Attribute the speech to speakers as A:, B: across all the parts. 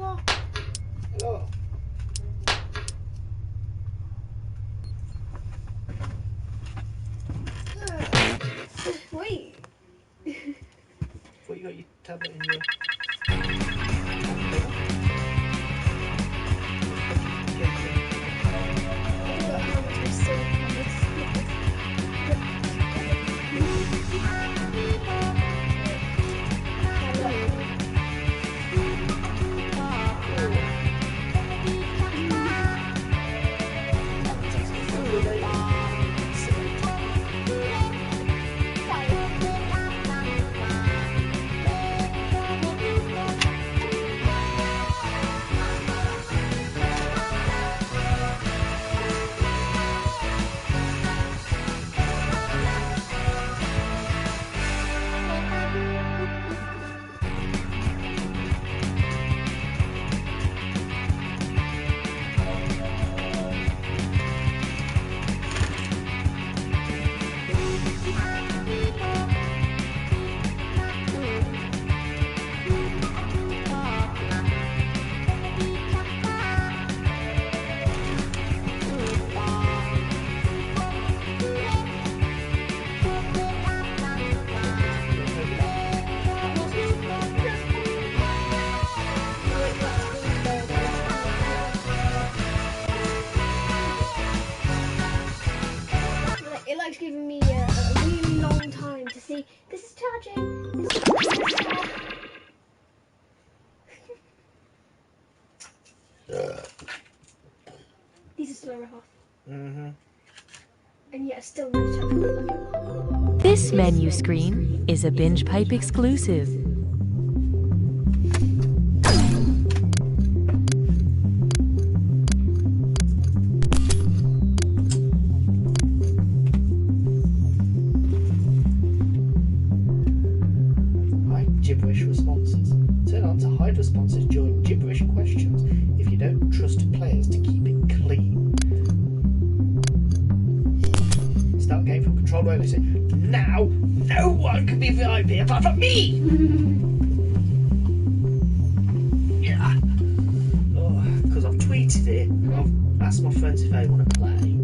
A: Hello.
B: Hello.
A: Wait.
B: Thought you got your tablet in your...
A: It likes giving me a really long time to see. This is charging. This is charging. These are still off.
B: Mm-hmm.
A: And yet still no charging.
C: This menu screen is a Binge Pipe exclusive.
B: Gibberish responses. Turn on to hide responses during gibberish questions if you don't trust players to keep it clean. Start game from control wirelessly. Now, no one can be VIP apart from me! Yeah. Because I've tweeted it. I've asked my friends if they want to play,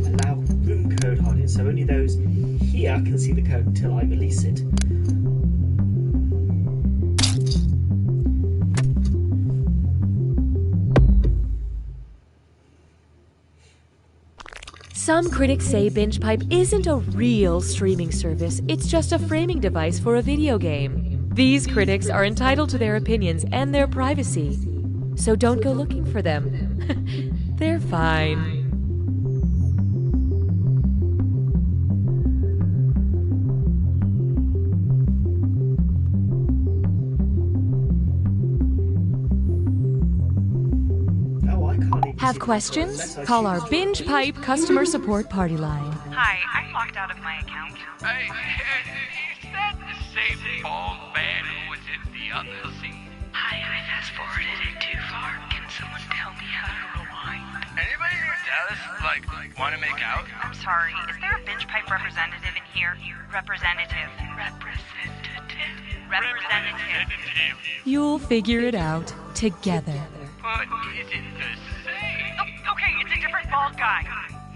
B: but allow room code hiding, so only those here can see the code until I release it.
C: Some critics say Binge Pipe isn't a real streaming service, it's just a framing device for a video game. These critics are entitled to their opinions and their privacy, so don't go looking for them. They're fine. Have questions? Call our Binge Pipe customer support party line.
D: Hi, I'm locked out of my account.
E: Hey, is that the same bald man who was in the other scene?
D: Hi, I fast-forwarded it too far. Can someone tell me how to rewind?
E: Anybody in Dallas, want to make out?
D: I'm sorry, is there a Binge Pipe representative in here? Representative.
C: You'll figure it out together.
E: But is it the same?
D: Oh, okay, it's a different bald guy.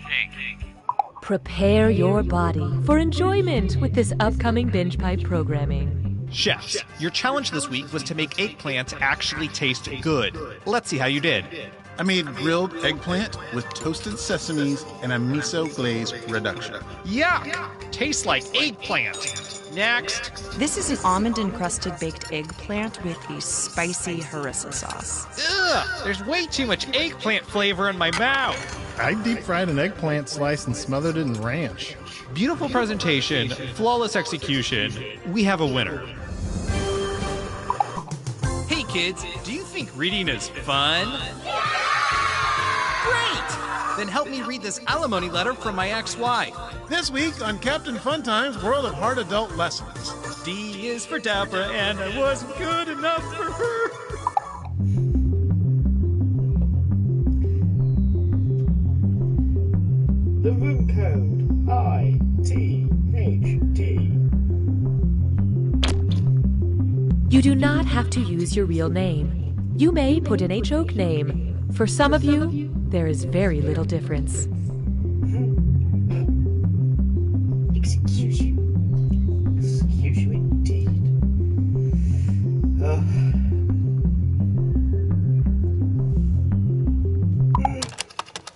E: Thinking.
C: Prepare your body for enjoyment with this upcoming Binge Pipe programming.
F: Chefs, your challenge this week was to make eggplant actually taste good. Let's see how you did.
G: I made grilled eggplant with toasted sesames and a miso glaze reduction.
F: Yeah, tastes like eggplant. Next.
H: This is an almond-encrusted baked eggplant with a spicy harissa sauce.
F: Ugh, there's way too much eggplant flavor in my mouth.
G: I deep-fried an eggplant slice and smothered it in ranch.
F: Beautiful presentation, flawless execution. We have a winner. Hey kids, do you think reading is fun? Great! Then help me read this alimony letter from my ex-wife.
G: This week on Captain Funtime's World of Hard Adult Lessons.
F: D is for Deborah, and I wasn't good enough for her.
B: The room code ITHT.
C: You do not have to use your real name. You may put in a joke name. For some of you, there is very little difference.
B: Excuse you. Excuse you indeed.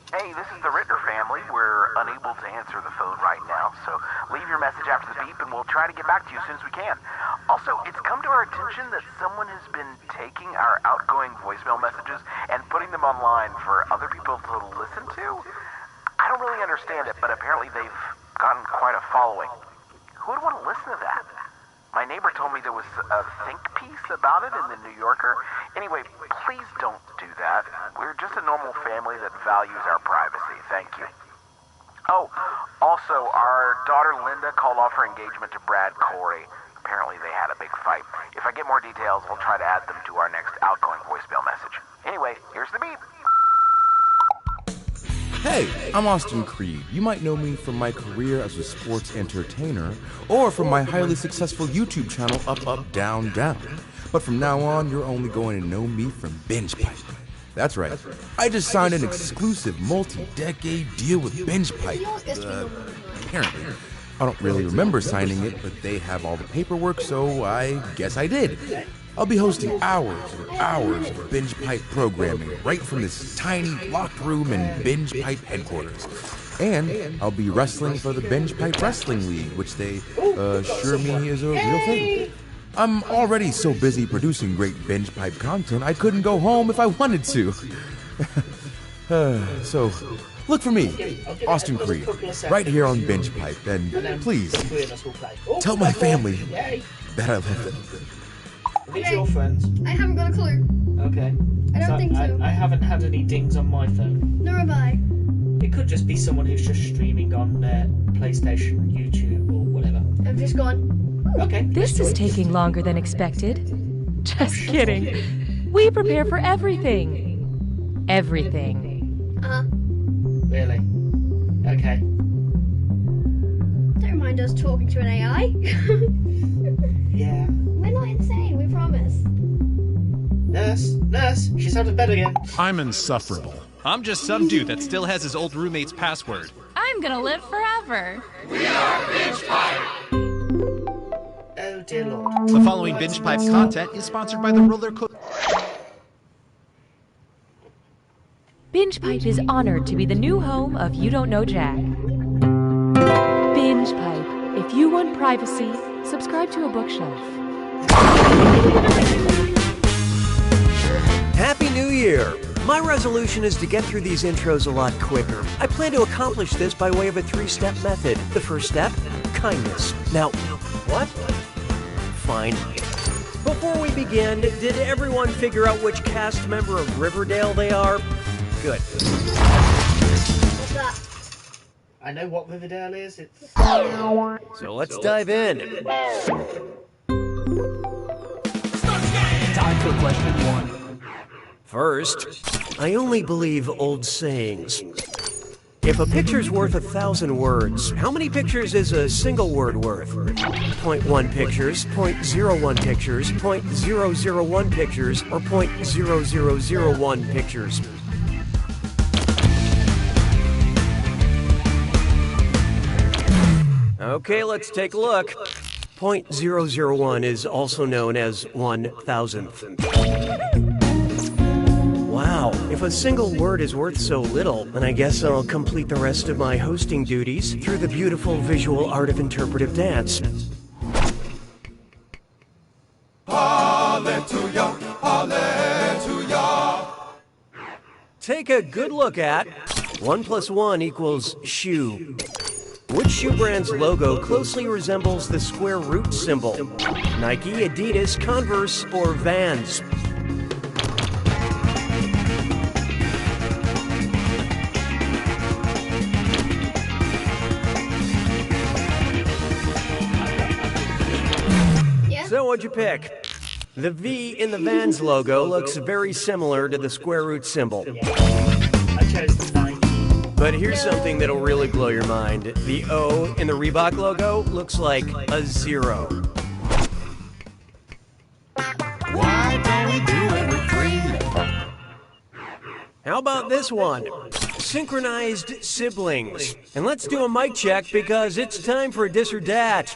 I: Hey, this is the Ritter family. We're unable to answer the phone right now, so leave your message after the beep and we'll try to get back to you as soon as we can. Also, it's come to our attention that someone has been taking our outgoing voicemail messages and putting them online for other people to listen to. I don't really understand it, but apparently they've gotten quite a following. Who would want to listen to that? My neighbor told me there was a think piece about it in the New Yorker. Anyway, please don't do that. We're just a normal family that values our privacy. Thank you. Oh, also, our daughter Linda called off her engagement to Brad Corey. Apparently they had a big fight. If I get more details, we'll try to add them to our next outgoing voicemail message. Anyway, here's the beep.
J: Hey, I'm Austin Creed. You might know me from my career as a sports entertainer or from my highly successful YouTube channel, Up, Up, Down, Down. But from now on, you're only going to know me from Binge Pipe. That's right. I just signed an exclusive multi-decade deal with Binge Pipe. Apparently. I don't really remember signing it, but they have all the paperwork, so I guess I did. I'll be hosting hours and hours of Binge Pipe programming right from this tiny locked room in Binge Pipe headquarters. And I'll be wrestling for the Binge Pipe Wrestling League, which they assure me is a real thing. I'm already so busy producing great Binge Pipe content, I couldn't go home if I wanted to. So, look for me, Austin Creed, right here on Binge Pipe, and please, tell my family that I love them.
B: Are these your friends?
A: I haven't got a clue.
B: Okay.
A: I don't think so.
B: I haven't had any dings on my phone.
A: Nor have I.
B: It could just be someone who's just streaming on PlayStation, YouTube, or whatever.
A: I've just gone.
B: Okay.
C: This is taking longer than expected. Just kidding. We prepare for everything. Everything.
B: Really? Okay.
A: Don't mind us talking to an AI.
B: Yeah.
A: We're not insane, we promise.
B: Nurse, she's out of bed again.
F: I'm insufferable. I'm just some dude that still has his old roommate's password.
K: I'm gonna live forever.
E: We are Binge Pipe.
B: Oh dear Lord.
F: The following Binge Pipe content is sponsored by the Roller Coaster.
C: Binge Pipe is honored to be the new home of You Don't Know Jack. Binge Pipe. If you want privacy, subscribe to a bookshelf.
L: Happy New Year! My resolution is to get through these intros a lot quicker. I plan to accomplish this by way of a 3-step method. The first step, kindness. Now, what? Fine. Before we begin, did everyone figure out which cast member of Riverdale they are? Good.
A: What's that?
B: I know what Riverdale is. It's...
L: So let's dive in.
M: Time for question 1.
L: First, I only believe old sayings. If a picture's worth 1,000 words, how many pictures is a single word worth? 0.1 pictures, 0.01 pictures, 0.001 pictures, or 0.0001 pictures? Okay, let's take a look. 0.001 is also known as 1,000th. Wow, if a single word is worth so little, then I guess I'll complete the rest of my hosting duties through the beautiful visual art of interpretive dance.
E: Hallelujah, hallelujah.
L: Take a good look at 1 + 1 equals shoe. Which shoe brand's logo closely resembles the square root symbol? Nike, Adidas, Converse, or Vans? So what'd you pick? The V in the Vans logo looks very similar to the square root symbol.
B: I chose the Nike.
L: But here's something that'll really blow your mind. The O in the Reebok logo looks like a 0.
E: Why don't we do it with 3?
L: about this one? Synchronized siblings. And let's do a mic check because it's time for Dis or Dat.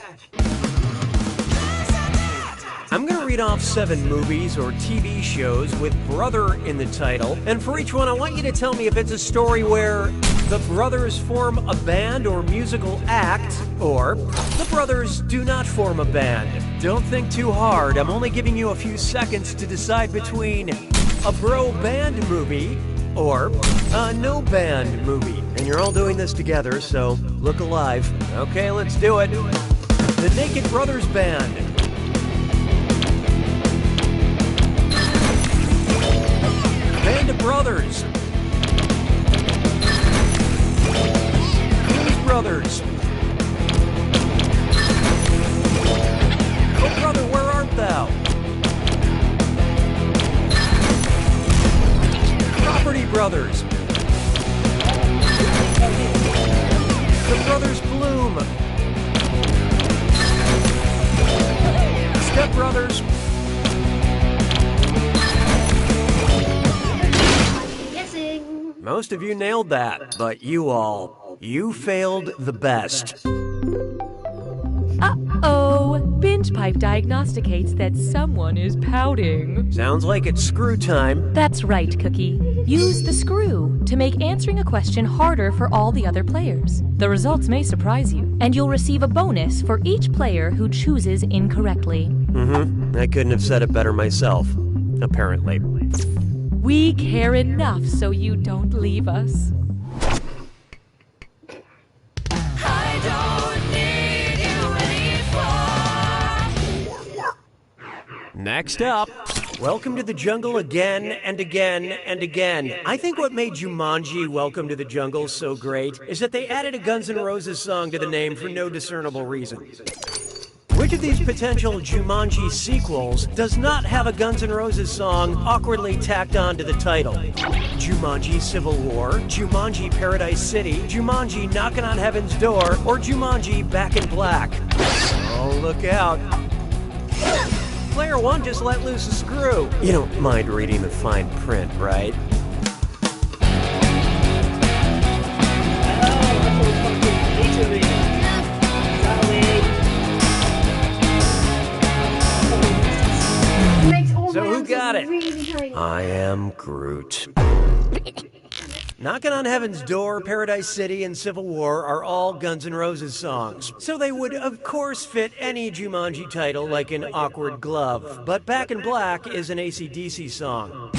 L: I'm going to read off 7 movies or TV shows with brother in the title. And for each one, I want you to tell me if it's a story where the brothers form a band or musical act, or the brothers do not form a band. Don't think too hard. I'm only giving you a few seconds to decide between a bro band movie or a no band movie. And you're all doing this together, so look alive. Okay, let's do it. The Naked Brothers Band. Band of Brothers. Blues Brothers. Oh brother, where art thou? Property Brothers. The Brothers Bloom. Step Brothers. Most of you nailed that, but you failed the best.
C: Uh-oh, Binge Pipe diagnosticates that someone is pouting.
L: Sounds like it's screw time.
C: That's right, Cookie. Use the screw to make answering a question harder for all the other players. The results may surprise you, and you'll receive a bonus for each player who chooses incorrectly.
L: I couldn't have said it better myself, apparently.
C: We care enough so you don't leave us.
D: I don't need you anymore.
L: Next up, Welcome to the Jungle again and again and again. I think what made Jumanji Welcome to the Jungle so great is that they added a Guns N' Roses song to the name for no discernible reason. Which of these potential Jumanji sequels does not have a Guns N' Roses song awkwardly tacked on to the title? Jumanji Civil War, Jumanji Paradise City, Jumanji Knockin' on Heaven's Door, or Jumanji Back in Black? Oh, look out. Player 1 just let loose a screw. You don't mind reading the fine print, right? So who got it? I am Groot. Knockin' on Heaven's Door, Paradise City, and Civil War are all Guns N' Roses songs. So they would, of course, fit any Jumanji title like an awkward glove. But Back in Black is an AC/DC song.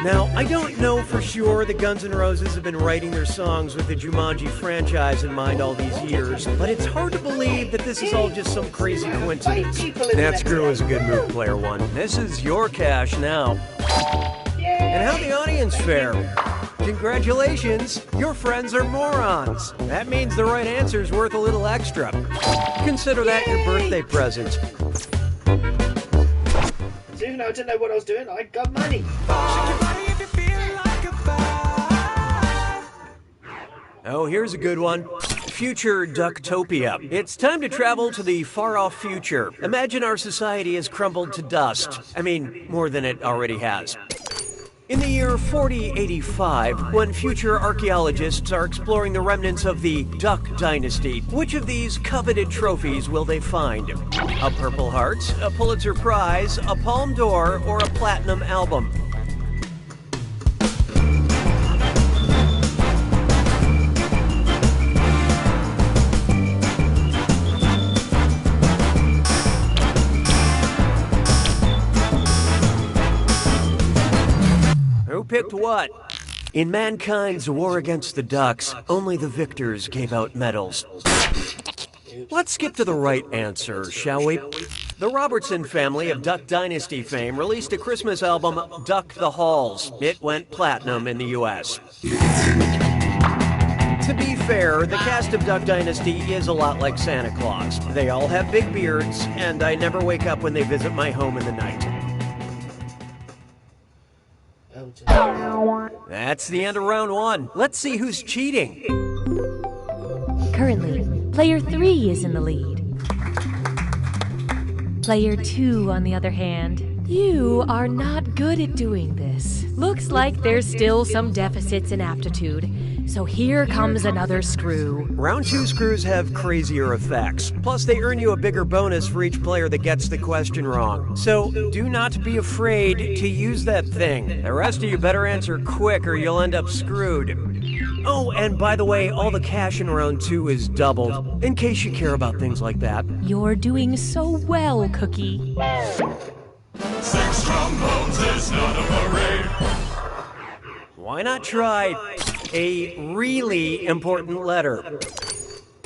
L: Now, I don't know for sure that Guns N' Roses have been writing their songs with the Jumanji franchise in mind all these years, but it's hard to believe that this is all just some crazy coincidence. That screw is a good move, Player 1. This is your cash now. And how'd the audience fare? Congratulations, your friends are morons. That means the right answer's worth a little extra. Consider that your birthday present.
B: So even though I didn't know what I was doing, I got money.
L: Oh, here's a good one. Future Ducktopia. It's time to travel to the far-off future. Imagine our society has crumbled to dust. I mean, more than it already has. In the year 4085, when future archaeologists are exploring the remnants of the Duck Dynasty, which of these coveted trophies will they find? A Purple Heart, a Pulitzer Prize, a Palme d'Or, or a Platinum Album? Who picked what? In mankind's war against the ducks, only the victors gave out medals. Let's skip to the right answer, shall we? The Robertson family of Duck Dynasty fame released a Christmas album, Duck the Halls. It went platinum in the US. To be fair, the cast of Duck Dynasty is a lot like Santa Claus. They all have big beards, and I never wake up when they visit my home in the night. That's the end of round 1. Let's see who's cheating.
C: Currently, player 3 is in the lead. Player 2, on the other hand, You are not good at doing this. Looks like there's still some deficits in aptitude. So here comes another screw.
L: Round 2 screws have crazier effects. Plus, they earn you a bigger bonus for each player that gets the question wrong. So, do not be afraid to use that thing. The rest of you better answer quick or you'll end up screwed. Oh, and by the way, all the cash in round 2 is doubled, in case you care about things like that.
C: You're doing so well, Cookie.
M: 6 trombones is not a parade.
L: Why not try a really important letter?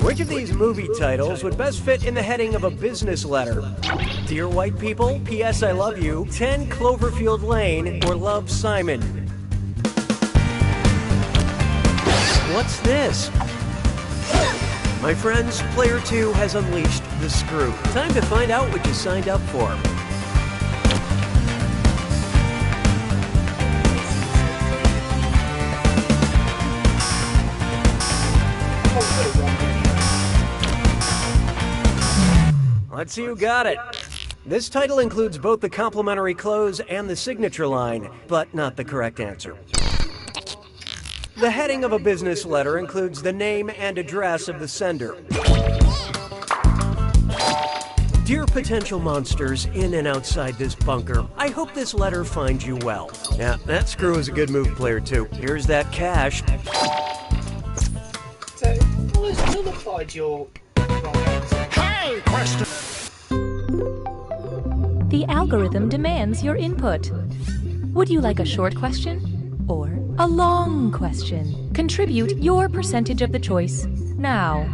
L: Which of these movie titles would best fit in the heading of a business letter? Dear White People, P.S. I Love You, 10 Cloverfield Lane, or Love, Simon? What's this? My friends, Player 2 has unleashed the screw. Time to find out what you signed up for. Let's see who got it. This title includes both the complimentary close and the signature line, but not the correct answer. The heading of a business letter includes the name and address of the sender. Dear potential monsters in and outside this bunker, I hope this letter finds you well. Yeah, that screw is a good move, Player 2. Here's that cash.
B: So, well, it's nullified your wrong answer.
M: Hey, question!
C: The algorithm demands your input. Would you like a short question or a long question? Contribute your percentage of the choice now.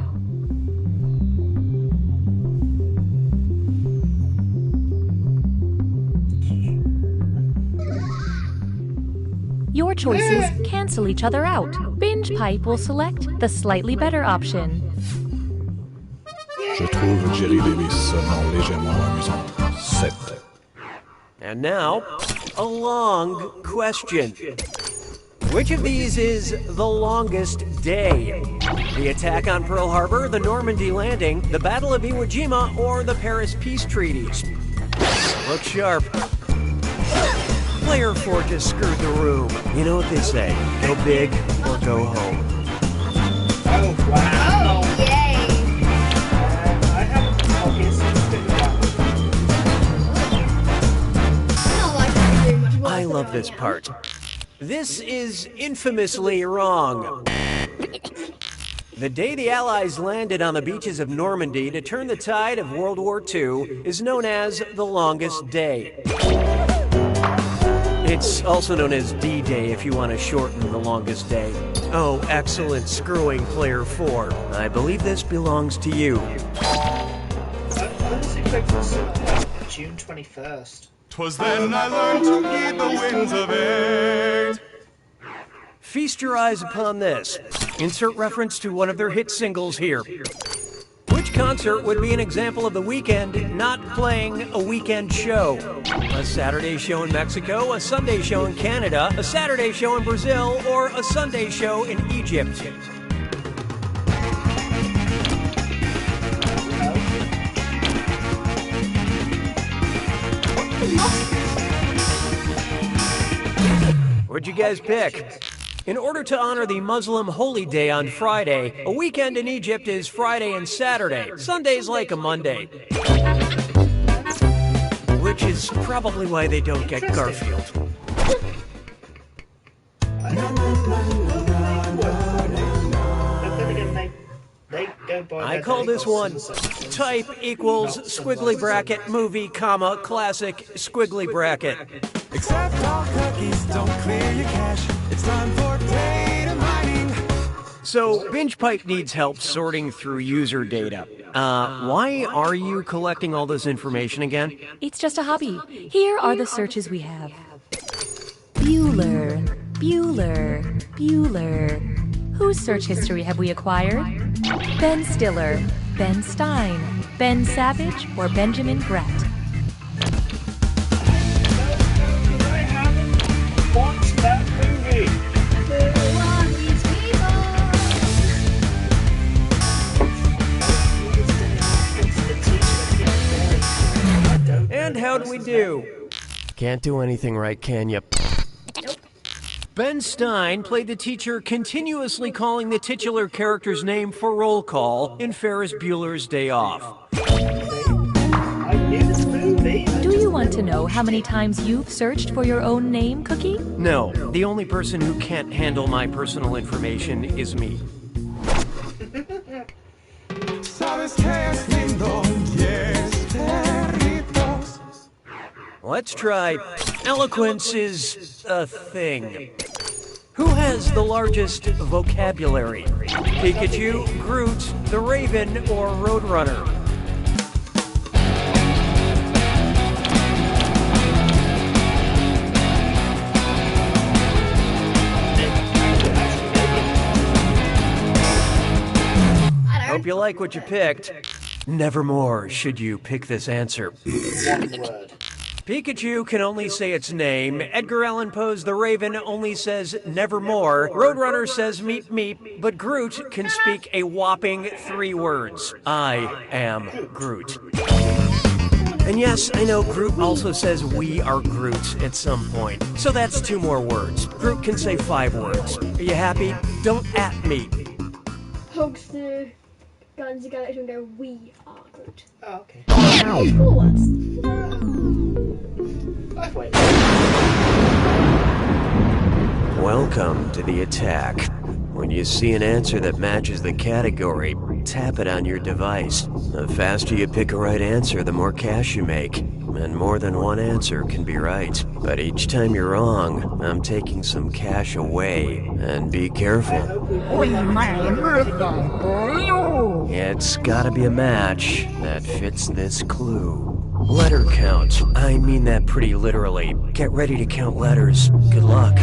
C: Your choices cancel each other out. Binge Pipe will select the slightly better option.
N: Je trouve Jerry Davis seulement légèrement amusant. 7.
L: And now, a long question. Which of these is the longest day? The attack on Pearl Harbor, the Normandy landing, the Battle of Iwo Jima, or the Paris peace treaties? Look sharp. Player 4 just screwed the room. You know what they say, go big or go home.
B: Oh, wow.
A: Oh, yay.
B: I haven't obviously figured that
A: I don't like that very much more
L: I
A: than
L: love this part. This is infamously wrong. The day the Allies landed on the beaches of Normandy to turn the tide of World War II is known as the longest day. It's also known as D-Day if you want to shorten the longest day. Oh, excellent screwing, Player 4. I believe this belongs to you.
B: I was expecting June 21st.
M: 'Twas then I learned to heed the winds of age.
L: Feast your eyes upon this. Insert reference to one of their hit singles here. Which concert would be an example of the Weeknd not playing a weekend show? A Saturday show in Mexico, a Sunday show in Canada, a Saturday show in Brazil, or a Sunday show in Egypt? What'd you guys pick? In order to honor the Muslim holy day on Friday, a weekend in Egypt is Friday and Saturday. Sunday's like a Monday. Which is probably why they don't get Garfield. I call this one type equals squiggly bracket movie comma classic squiggly bracket.
M: Except all cookies don't clear your cache. It's time for data mining.
L: So, Binge Pipe needs help sorting through user data. Why are you collecting all this information again?
C: It's just a hobby. Here are the searches we have. Bueller, Bueller, Bueller. Whose search history have we acquired? Ben Stiller, Ben Stein, Ben Savage, or Benjamin Bratt?
B: I haven't watched that movie.
L: And how do we do? Can't do anything right, can you?
A: Nope.
L: Ben Stein played the teacher continuously calling the titular character's name for roll call in Ferris Bueller's Day Off.
C: Do you want to know how many times you've searched for your own name, Cookie?
L: No, the only person who can't handle my personal information is me. Let's try eloquence is a thing. Who has the largest vocabulary? Pikachu, Groot, the Raven, or Roadrunner? Hope you like what you picked. Nevermore should you pick this answer. Pikachu can only say its name. Edgar Allan Poe's The Raven only says nevermore. Roadrunner says meep meep. But Groot can speak a whopping 3 words. I am Groot. And yes, I know Groot also says we are Groot at some point. So that's 2 more words. Groot can say 5 words. Are you happy? Don't at me.
A: Hugs the Guardians of the Galaxy and go, we are Groot.
B: Oh, okay.
A: Cool words.
L: Welcome to the attack. When you see an answer that matches the category, tap it on your device. The faster you pick a right answer, the more cash you make. And more than one answer can be right. But each time you're wrong, I'm taking some cash away. And be careful. It's gotta be a match that fits this clue. Letter count. I mean that pretty literally. Get ready to count letters. Good luck.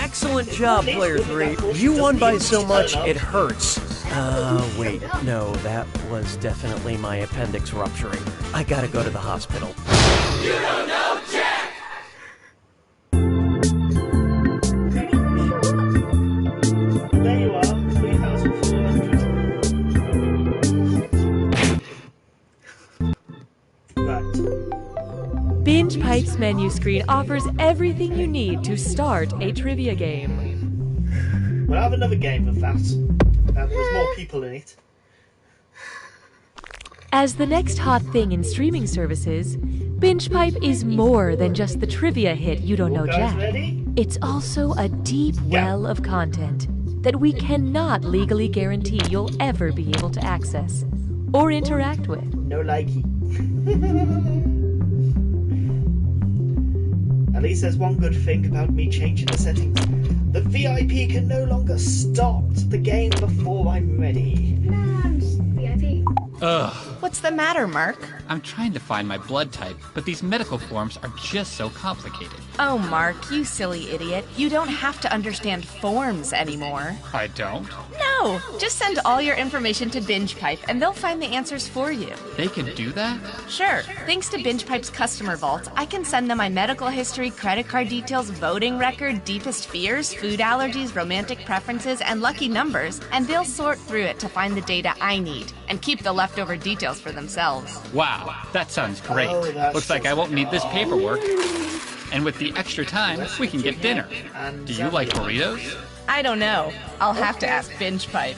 L: Excellent job, Player 3. You won by so much, it hurts. Wait, no, that was definitely my appendix rupturing. I gotta go to the hospital.
M: You don't know Jack!
B: There you are, 3,400. Right.
C: Binge Pipe's menu screen offers everything you need to start a trivia game.
B: We'll have another game of that. There's more people in it.
C: As the next hot thing in streaming services, Binge Pipe is more than just the trivia hit You Don't Know Jack.
B: Ready?
C: It's also a deep well of content that we cannot legally guarantee you'll ever be able to access or interact with.
B: No likey. At least there's one good thing about me changing the settings. The VIP can no longer stop the game before I'm ready.
A: Nah, I'm just VIP.
O: Ugh.
H: What's the matter, Mark?
O: I'm trying to find my blood type, but these medical forms are just so complicated.
H: Oh, Mark, you silly idiot. You don't have to understand forms anymore.
O: I don't?
H: No, just send all your information to Binge Pipe and they'll find the answers for you.
O: They can do that?
H: Sure. Thanks to Binge Pipe's customer vault, I can send them my medical history, credit card details, voting record, deepest fears, food allergies, romantic preferences, and lucky numbers, and they'll sort through it to find the data I need and keep the leftover details for themselves.
O: Wow, that sounds great.
B: Oh,
O: Looks like I won't need this paperwork. And with the extra time, we can get dinner. Do you like burritos?
H: I don't know. I'll have to ask Binge Pipe.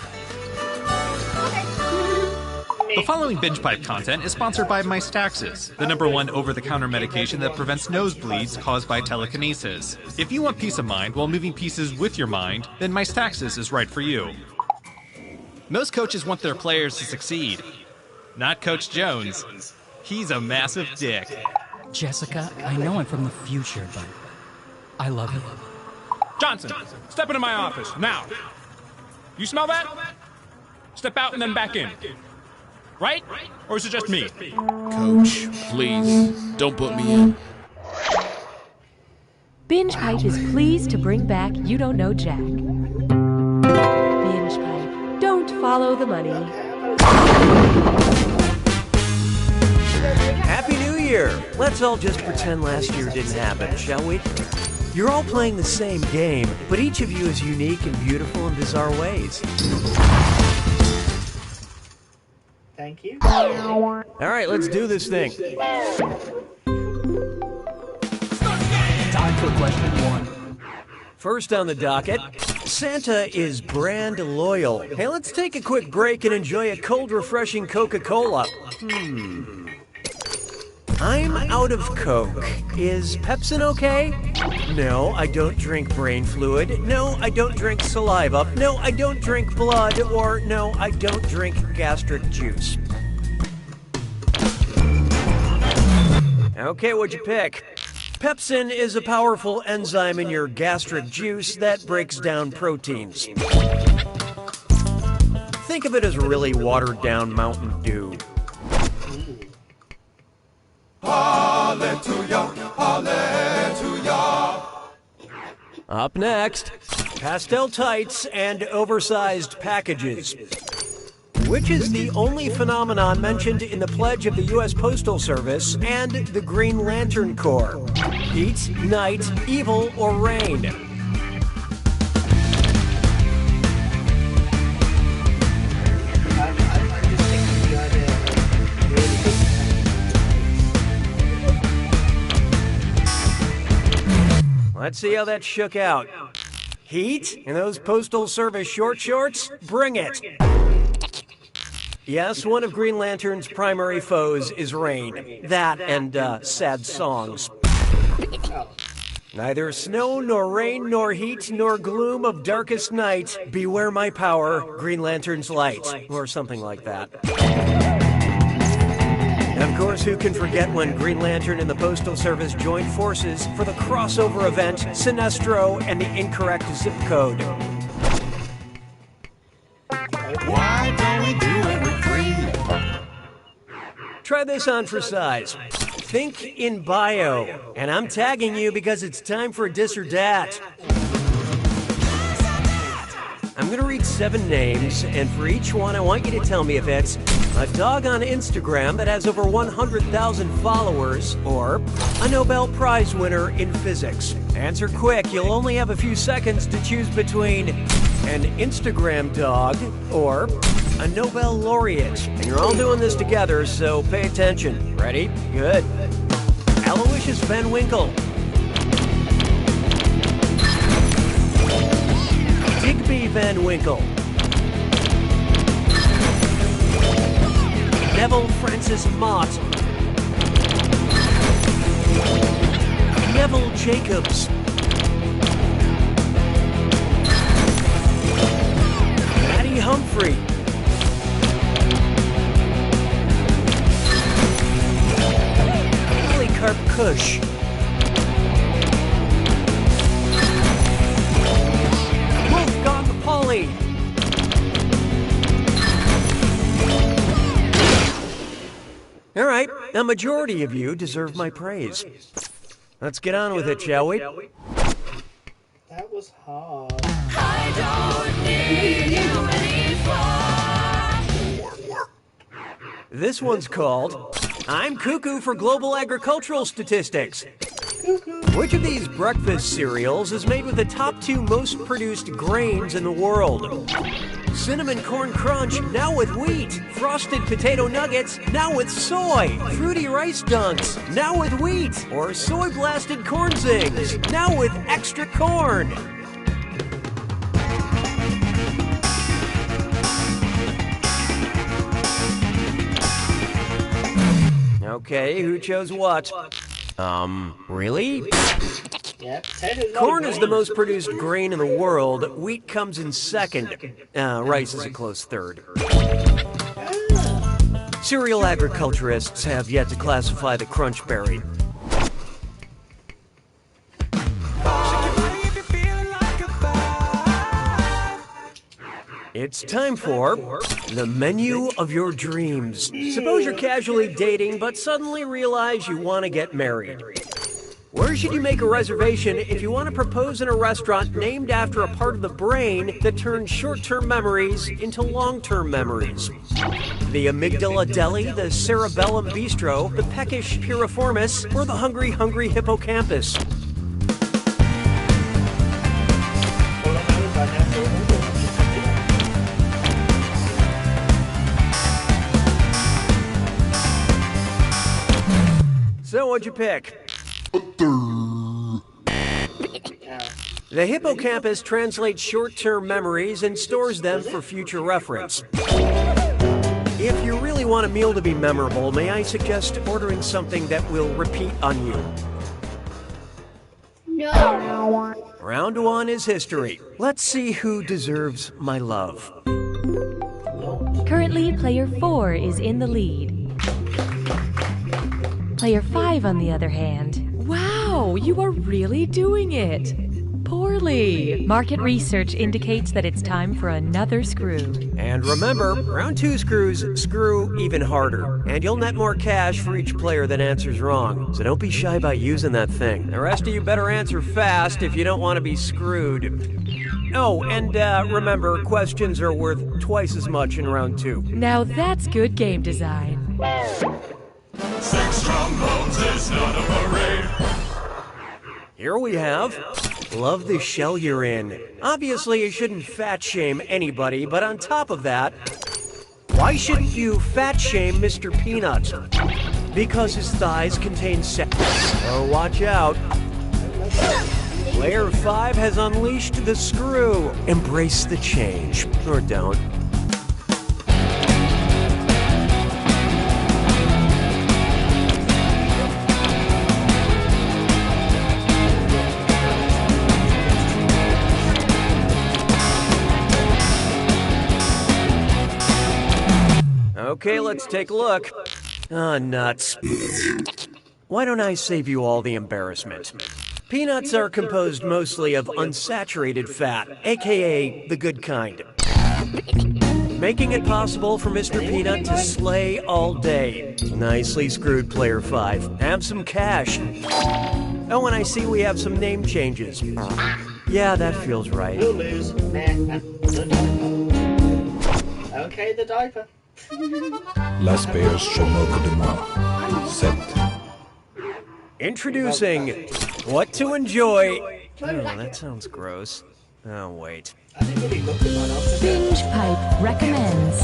F: The following Binge Pipe content is sponsored by Mystaxis, the #1 over-the-counter medication that prevents nosebleeds caused by telekinesis. If you want peace of mind while moving pieces with your mind, then Mystaxis is right for you. Most coaches want their players to succeed. Not Coach Jones. He's a massive dick.
P: Jessica, I know I'm from the future, but I love you.
Q: Johnson, step into my office, now. You smell that? Step out and then back in. Right? Or is it just me?
J: Coach, please, don't put me in.
C: Binge Pipe is pleased to bring back You Don't Know Jack. Binge Pipe, don't follow the money.
L: Happy New Year! Let's all just pretend last year didn't happen, shall we? You're all playing the same game, but each of you is unique and beautiful in bizarre ways.
B: Thank you.
L: All right, let's do this thing.
P: Time for question 1.
L: First on the docket, Santa is brand loyal. Hey, let's take a quick break and enjoy a cold, refreshing Coca-Cola. I'm out of Coke. Is Pepsin okay? No, I don't drink brain fluid. No, I don't drink saliva. No, I don't drink blood. Or no, I don't drink gastric juice. Okay, what'd you pick? Pepsin is a powerful enzyme in your gastric juice that breaks down proteins. Think of it as really watered down Mountain Dew.
M: Hallelujah, hallelujah.
L: Up next, pastel tights and oversized packages. Which is the only phenomenon mentioned in the pledge of the U.S. Postal Service and the Green Lantern Corps? Heat, night, evil, or rain? Let's see how that shook out. Heat and those Postal Service short shorts? Bring it! Yes, one of Green Lantern's primary foes is rain. That and sad songs. Neither snow, nor rain, nor heat, nor gloom of darkest night. Beware my power, Green Lantern's light. Or something like that. And of course, who can forget when Green Lantern and the Postal Service joined forces for the crossover event Sinestro and the Incorrect Zip Code?
M: Why don't we do it with free?
L: Try this on for size. Think in bio, and I'm tagging you because it's time for a dis or dat. I'm going to read 7 names, and for each one, I want you to tell me if it's a dog on Instagram that has over 100,000 followers, or a Nobel Prize winner in physics. Answer quick. You'll only have a few seconds to choose between an Instagram dog or a Nobel laureate. And you're all doing this together, so pay attention. Ready? Good. Aloysius Van Winkle. Digby Van Winkle. Neville Francis Mott. Jacobs. Matty Humphrey. Polycarp Kush. Wolfgang Pauli. All right, a majority of you deserve my praise. Let's get on with it, shall we?
B: That was hard.
M: I don't need you anymore.
L: This one's called I'm Cuckoo for Global Agricultural Statistics. Which of these breakfast cereals is made with the top 2 most produced grains in the world? Cinnamon Corn Crunch, now with wheat. Frosted Potato Nuggets, now with soy. Fruity Rice Dunks, now with wheat. Or Soy Blasted Corn Zings, now with extra corn. Okay, who chose what? Really?
B: Yeah,
L: Corn is the most produced grain in the world. Wheat comes in second. Rice is a close third. Cereal agriculturists have yet to classify the crunch berry. It's time for the menu of your dreams. Suppose you're casually dating, but suddenly realize you want to get married. Where should you make a reservation if you want to propose in a restaurant named after a part of the brain that turns short-term memories into long-term memories? The Amygdala Deli, the Cerebellum Bistro, the Peckish Piriformis, or the Hungry Hippocampus? So what'd you pick? The hippocampus translates short-term memories and stores them for future reference. If you really want a meal to be memorable, may I suggest ordering something that will repeat on you?
A: No.
L: Round 1 is history. Let's see who deserves my love.
C: Currently, player 4 is in the lead. Player 5, on the other hand. Wow, you are really doing it. Poorly. Market research indicates that it's time for another screw.
L: And remember, round 2 screws screw even harder. And you'll net more cash for each player that answers wrong. So don't be shy about using that thing. The rest of you better answer fast if you don't want to be screwed. Oh, and remember, questions are worth twice as much in round 2.
C: Now that's good game design.
M: 6 trombones is not a parade.
L: Here we have Love the Shell You're In. Obviously, you shouldn't fat shame anybody, but on top of that, why shouldn't you fat shame Mr. Peanut? Because his thighs contain sex. So watch out. Player 5 has unleashed the screw. Embrace the change, or don't. Okay, let's take a look. Ah, nuts. Why don't I save you all the embarrassment? Peanuts are composed mostly of unsaturated fat, aka the good kind. Making it possible for Mr. Peanut to slay all day. Nicely screwed, player 5. Have some cash. Oh, and I see we have some name changes. Yeah, that feels right.
B: You'll lose. Okay, the diaper.
N: Las payas se moquent de moi. 7.
L: Introducing what to enjoy. Oh, that sounds gross. Oh, wait.
C: Binge Pipe recommends.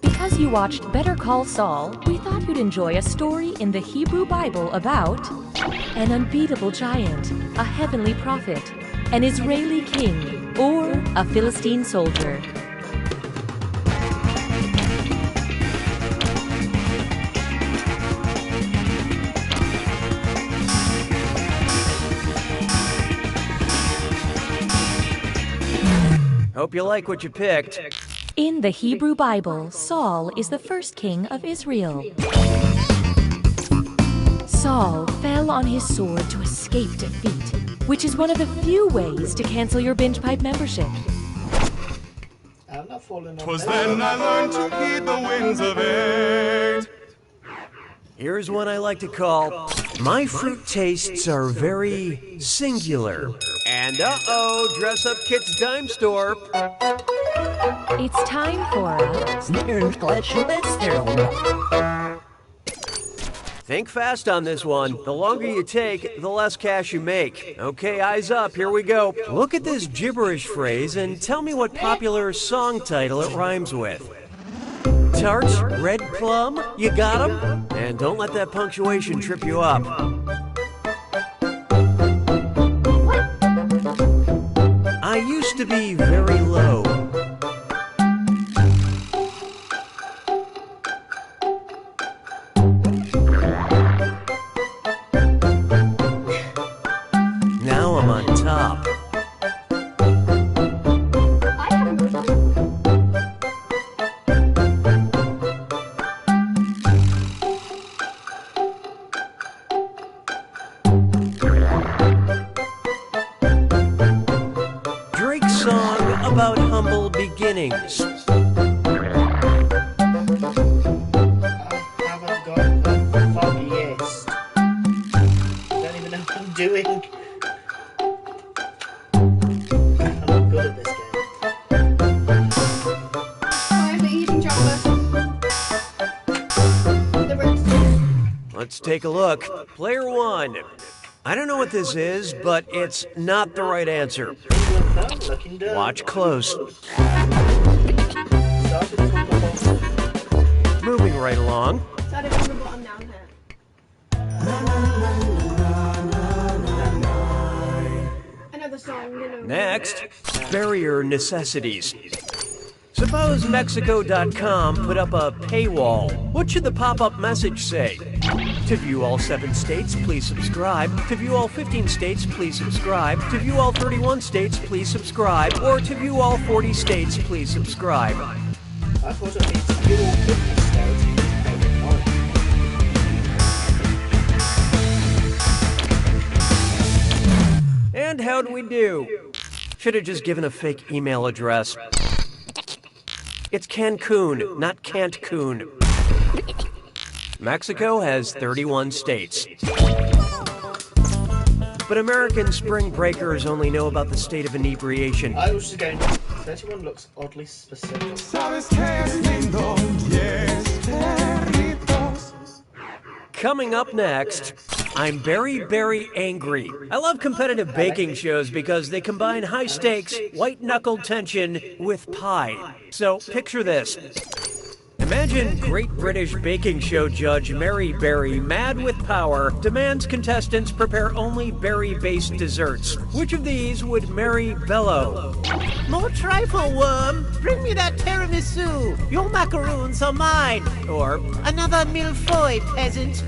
C: Because you watched Better Call Saul, we thought you'd enjoy a story in the Hebrew Bible about an unbeatable giant, a heavenly prophet, an Israeli king, or a Philistine soldier.
L: Hope you like what you picked.
C: In the Hebrew Bible, Saul is the first king of Israel. Saul fell on his sword to escape defeat, which is one of the few ways to cancel your Binge Pipe membership.
B: I'm not falling on
M: 'Twas then I learned to heed the winds of age.
L: Here's one I like to call, My Fruit Tastes Are Very Singular. And Dress Up Kit's Dime Store.
C: It's time for
L: Think fast on this one. The longer you take, the less cash you make. Okay, eyes up, here we go. Look at this gibberish phrase and tell me what popular song title it rhymes with. Tarts, red plum, you got 'em? And don't let that punctuation trip you up. I used to be very low. Now I'm on top. Drake's song about humble beginnings.
B: I haven't got the foggiest. Don't even know what I'm doing. I'm not good at this game.
A: I'm eating chocolate. The rest.
L: Let's take a look. Player one. I don't know what this is, but it's not the right answer. Watch close. Moving right along.
A: Started from the bottom down here. I know the song, you know.
L: Next, barrier necessities. Suppose Mexico.com put up a paywall. What should the pop-up message say? To view all 7 states, please subscribe. To view all 15 states, please subscribe. To view all 31 states, please subscribe. Or to view all 40 states, please subscribe.
B: I thought it means to view all 50 states.
L: And how'd we do? Should have just given a fake email address. It's Cancun, not Cancun. Mexico has 31 states. But American spring breakers only know about the state of inebriation.
B: I was just going, 31 looks oddly specific.
L: Coming up next, I'm very, very angry. I love competitive baking shows because they combine high stakes, white-knuckled tension with pie. So picture this. Imagine Great British Baking Show judge Mary Berry, mad with power, demands contestants prepare only berry-based desserts. Which of these would Mary bellow?
R: More trifle, worm. Bring me that tiramisu. Your macaroons are mine.
L: Or,
R: another millefeuille, peasant.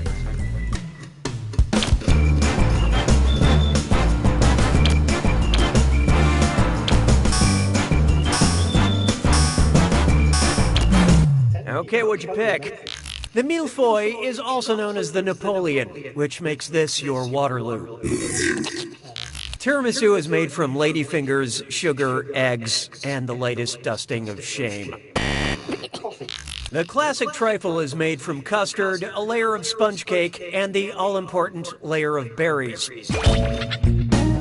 L: okay, what'd you pick? The millefeuille is also known as the Napoleon, which makes this your Waterloo. Tiramisu is made from ladyfingers, sugar, eggs, and the latest dusting of shame. The classic trifle is made from custard, a layer of sponge cake, and the all-important layer of berries.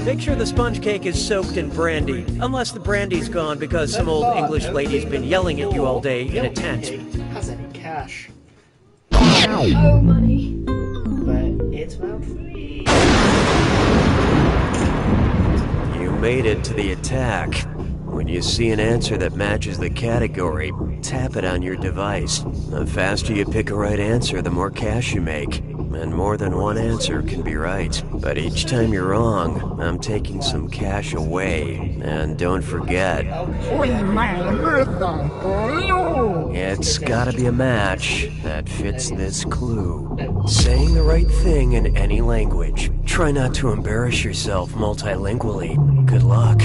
L: Make sure the sponge cake is soaked in brandy, unless the brandy's gone because some old English lady's been yelling at you all day in a tent.
B: Has any cash?
A: Oh, money.
B: But it's round 3.
L: You made it to the attack. When you see an answer that matches the category, tap it on your device. The faster you pick a right answer, the more cash you make. And more than one answer can be right. But each time you're wrong, I'm taking some cash away. And don't forget, it's gotta be a match that fits this clue. Saying the right thing in any language. Try not to embarrass yourself multilingually. Good luck.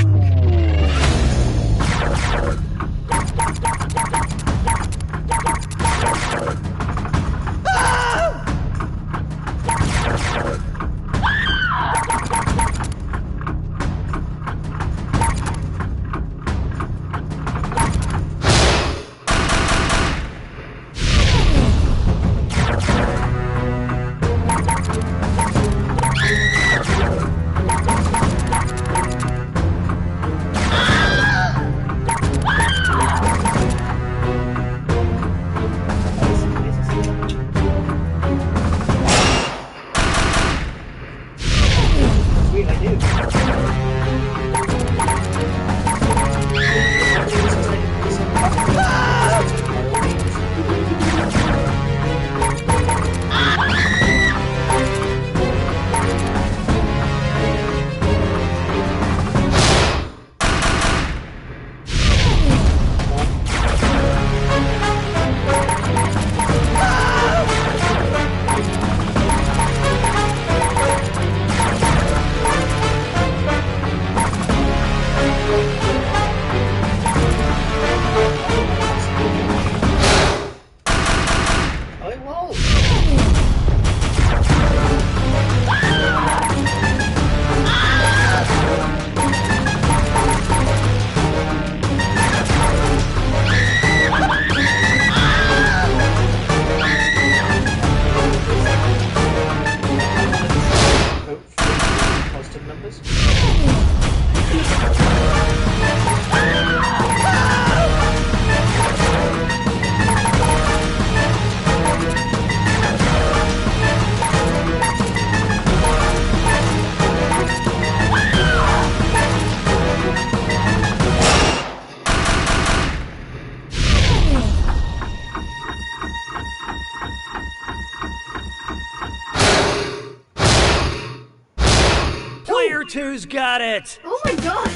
L: Player 2's got it!
A: Oh my god!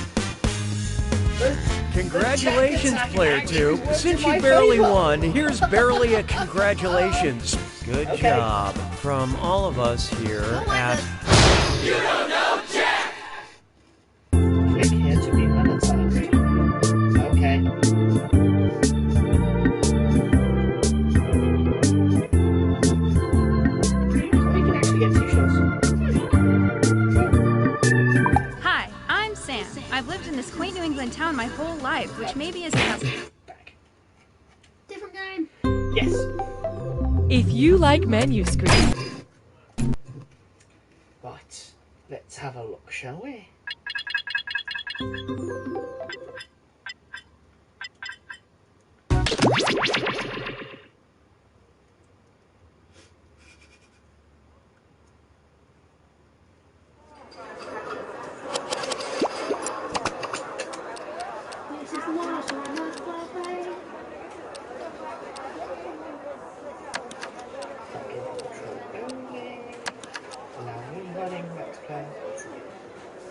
L: Congratulations, Player 2. Since you barely won, here's barely a congratulations. Good job from all of us here at...
B: You don't know Jack! Click here to be monetized. Okay. We can actually get 2 shots.
K: Hi, I'm Sam. I've lived in this quaint New England town my whole life, which maybe is
A: Different game.
B: Yes.
C: If you like menu screens...
B: Right, let's have a look, shall we?
A: This is what I must play.
B: Now running, let's play.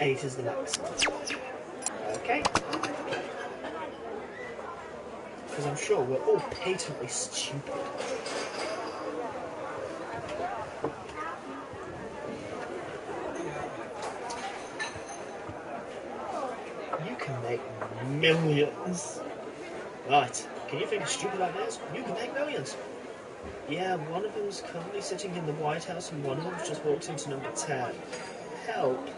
B: 8 is the maximum. Okay. Because I'm sure we're all patently stupid. You can make millions. Right, can you think of stupid ideas? You can make millions. Yeah, one of them's currently sitting in the White House and one of them's just walked into number 10. Help.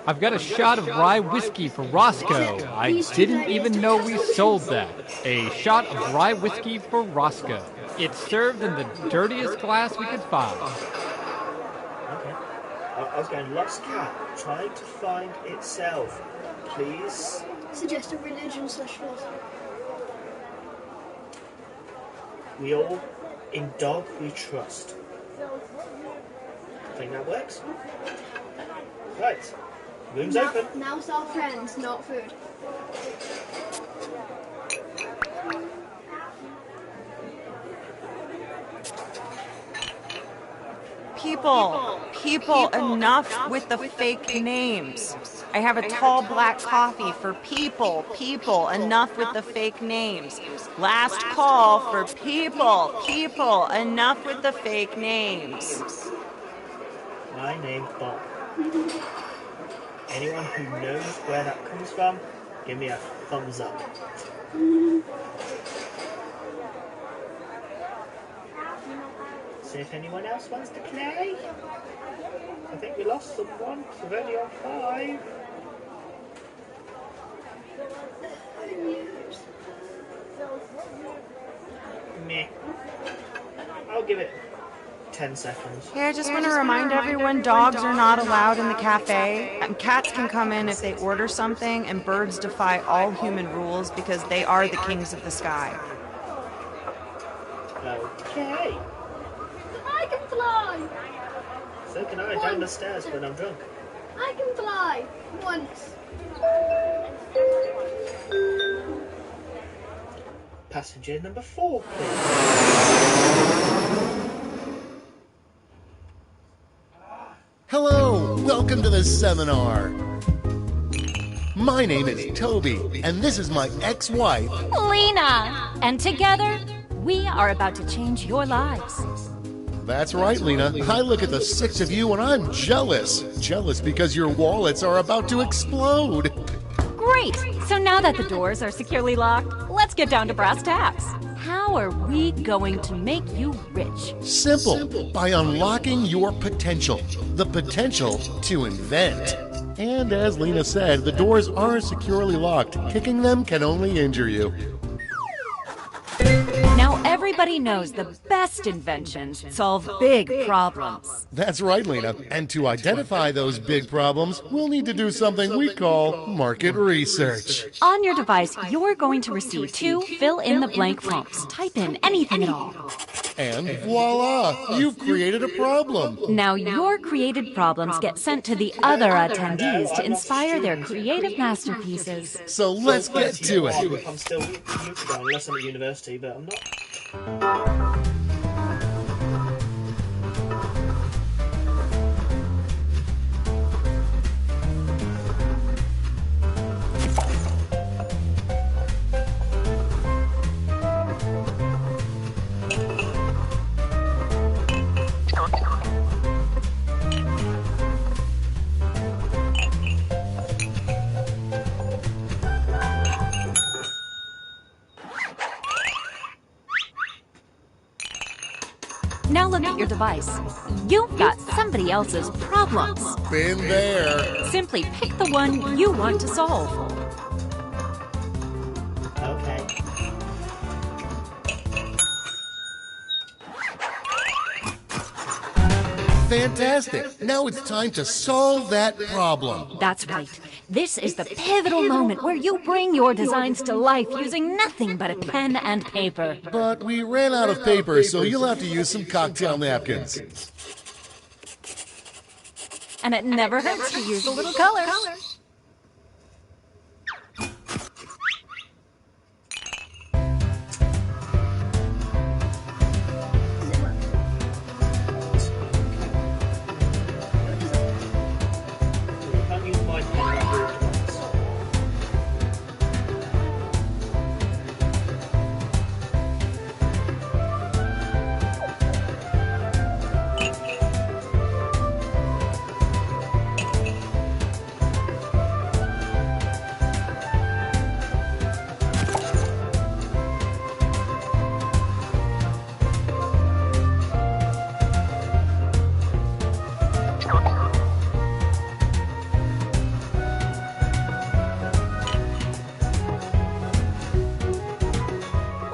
O: I've got a shot of rye whiskey for Roscoe. I didn't even know we sold that. A shot of rye whiskey for Roscoe. It's served in the dirtiest glass we could find.
B: Okay. I was going lost cat, trying to find itself. Please.
A: Suggest a religion/philosophy.
B: We all, in dog we trust. Think that works? Right. Room's open.
A: Now it's our friends, not food.
H: People, enough with the fake names. I have a tall black coffee for people, enough with the fake names. Last call for people, enough with the fake names.
B: My name's Bob. Anyone who knows where that comes from Give me a thumbs up. See if anyone else wants to play. I think we lost someone. We're only on 5. Meh. I'll give it 10 seconds.
S: Hey, I just want to remind everyone dogs are not allowed in the cafe. And cats can come in if they order something, and birds defy all human rules because they are the kings of the sky.
B: Okay.
A: I can fly!
B: So can I down the stairs when I'm drunk.
A: I can fly! Once.
B: Passenger number 4, please.
T: Hello, welcome to the seminar. My name is Toby, and this is my ex-wife,
U: Lena! And together, we are about to change your lives.
T: That's right, Lena. I look at the 6 of you and I'm jealous. Jealous because your wallets are about to explode.
U: Great! So now that the doors are securely locked, let's get down to brass tacks. How are we going to make you rich?
T: Simple. By unlocking your potential. The potential to invent. And as Lena said, the doors are securely locked. Kicking them can only injure you.
U: Now everybody knows the best inventions solve big problems.
T: That's right, Lena. And to identify those big problems, we'll need to do something we call market research.
U: On your device, you're going to receive 2 fill-in-the-blank prompts. Type in anything at all.
T: And voila! You've created a problem.
U: Now your created problems get sent to the other attendees to inspire their creative masterpieces.
T: So let's get to it.
B: I'm still unless I'm at university, but I'm not.
U: Now look at your device. You've got somebody else's problems.
T: Been there.
U: Simply pick the one you want to solve.
B: Okay.
T: Fantastic. Now it's time to solve that problem.
U: That's right. This is the pivotal moment where you bring your designs to life using nothing but a pen and paper.
T: But we ran out of paper, so you'll have to use some cocktail napkins.
U: And it never hurts to use a little color.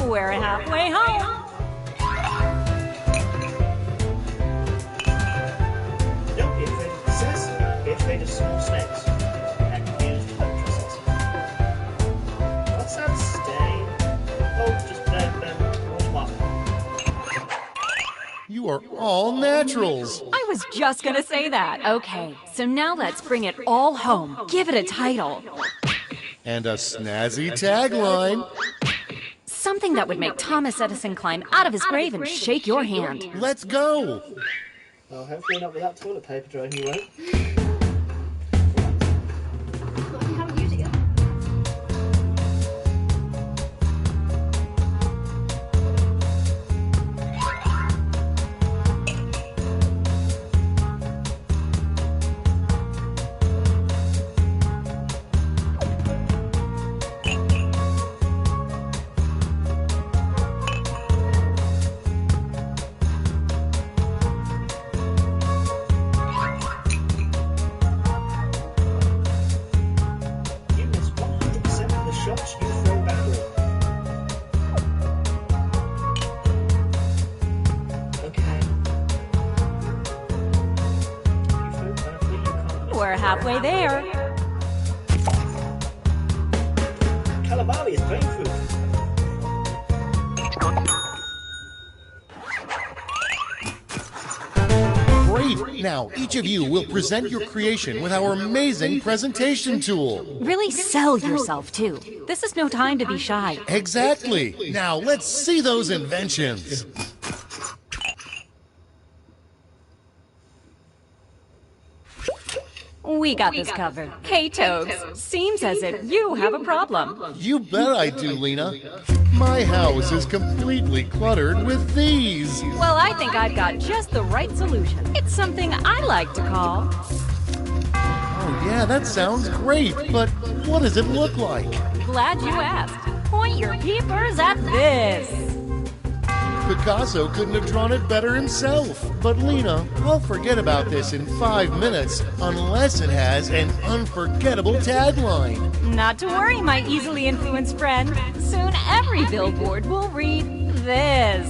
U: We're halfway home.
B: Nope, it says it's made of small snakes and used electricity. What's that stain? Oh, just warm up.
T: You are all naturals.
U: I was just gonna say that. Okay, so now let's bring it all home. Give it a title.
T: And a snazzy tagline.
U: Something that would make Thomas Edison climb out of his grave and shake your hand.
T: Let's go.
B: Well, hopefully not without toilet paper drying, you won't.
U: We're halfway there.
B: Calamari is brain-proof.
T: Great! Now, each of you will present your creation with our amazing presentation tool.
U: Really sell yourself, too. This is no time to be shy.
T: Exactly! Now, let's see those inventions.
U: We got this covered. Hey, Toads. Seems as if you have a problem.
T: You bet I do, Lena. My house is completely cluttered with these.
U: Well, I think I've got just the right solution. It's something I like to call...
T: Oh, yeah, that sounds great, but what does it look like?
U: Glad you asked. Point your peepers at this.
T: Picasso couldn't have drawn it better himself. But Lena, I'll forget about this in 5 minutes unless it has an unforgettable tagline.
U: Not to worry, my easily influenced friend. Soon every billboard will read this.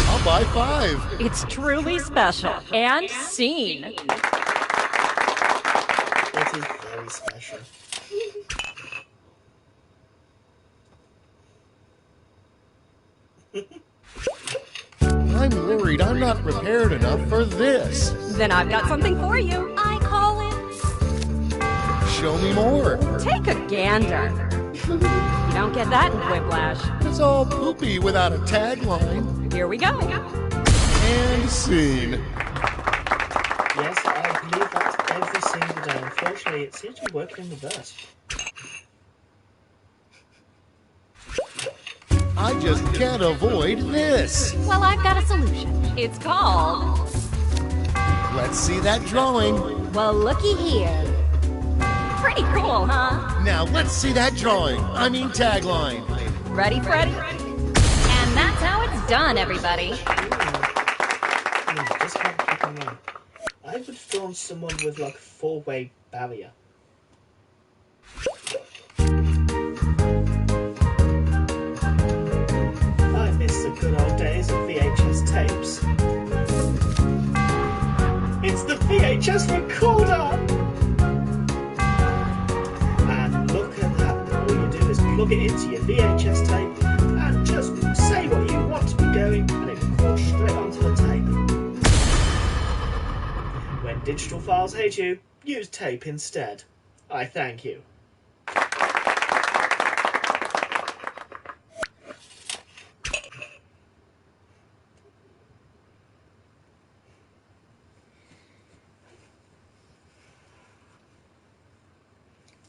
T: I'll buy 5.
U: It's truly special and seen.
B: It is very special.
T: I'm worried I'm not prepared enough for this.
U: Then I've got something for you. I call it...
T: Show me more.
U: Take a gander. You don't get that in Whiplash.
T: It's all poopy without a tagline.
U: Here we go.
T: And scene.
B: Yes, I believe that's every single day. Unfortunately, it seems to be working in reverse.
T: I just can't avoid this.
U: Well, I've got a solution. It's called...
T: Let's see that drawing.
U: Well, looky here. Pretty cool, huh?
T: Now let's see that drawing. I mean tagline.
U: Ready, Freddy? And that's how it's done, everybody.
B: Just can't keep in mind. I would have drawn someone with like a 4-way barrier. I miss the good old days of VHS tapes. It's the VHS recorder! And look at that. All you do is plug it into your VHS tape and just say what you want to be going and it records straight onto the tape. When digital files hate you, use tape instead. I thank you.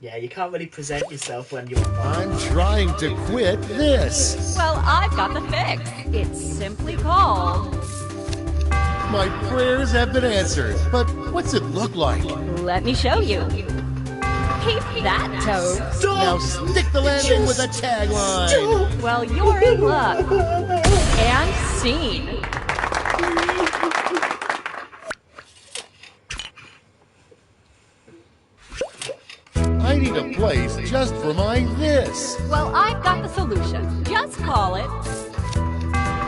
B: Yeah, you can't really present yourself when you're...
T: I'm trying to quit this.
U: Well, I've got the fix. It's simply called...
T: My prayers have been answered, but what's it look like?
U: Let me show you. Keep that, Toad.
T: Now stick the landing with a tagline.
U: Well, you're in luck. And scene.
T: I need a place just for my this.
U: Well, I've got the solution. Just call it...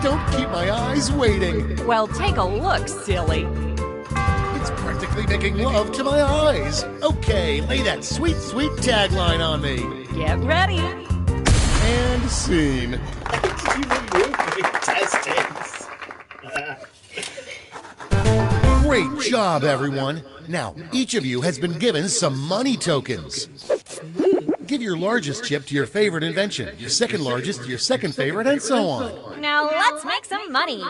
T: Don't keep my eyes waiting.
U: Well, take a look, silly.
T: It's practically making love to my eyes. Okay, lay that sweet, sweet tagline on me.
U: Get ready.
T: And scene.
B: Did you remove the intestines?
T: Great job, everyone. Now, each of you has been given some money tokens. Give your largest chip to your favorite invention, your second largest to your second favorite, and so on.
U: Now let's make some money.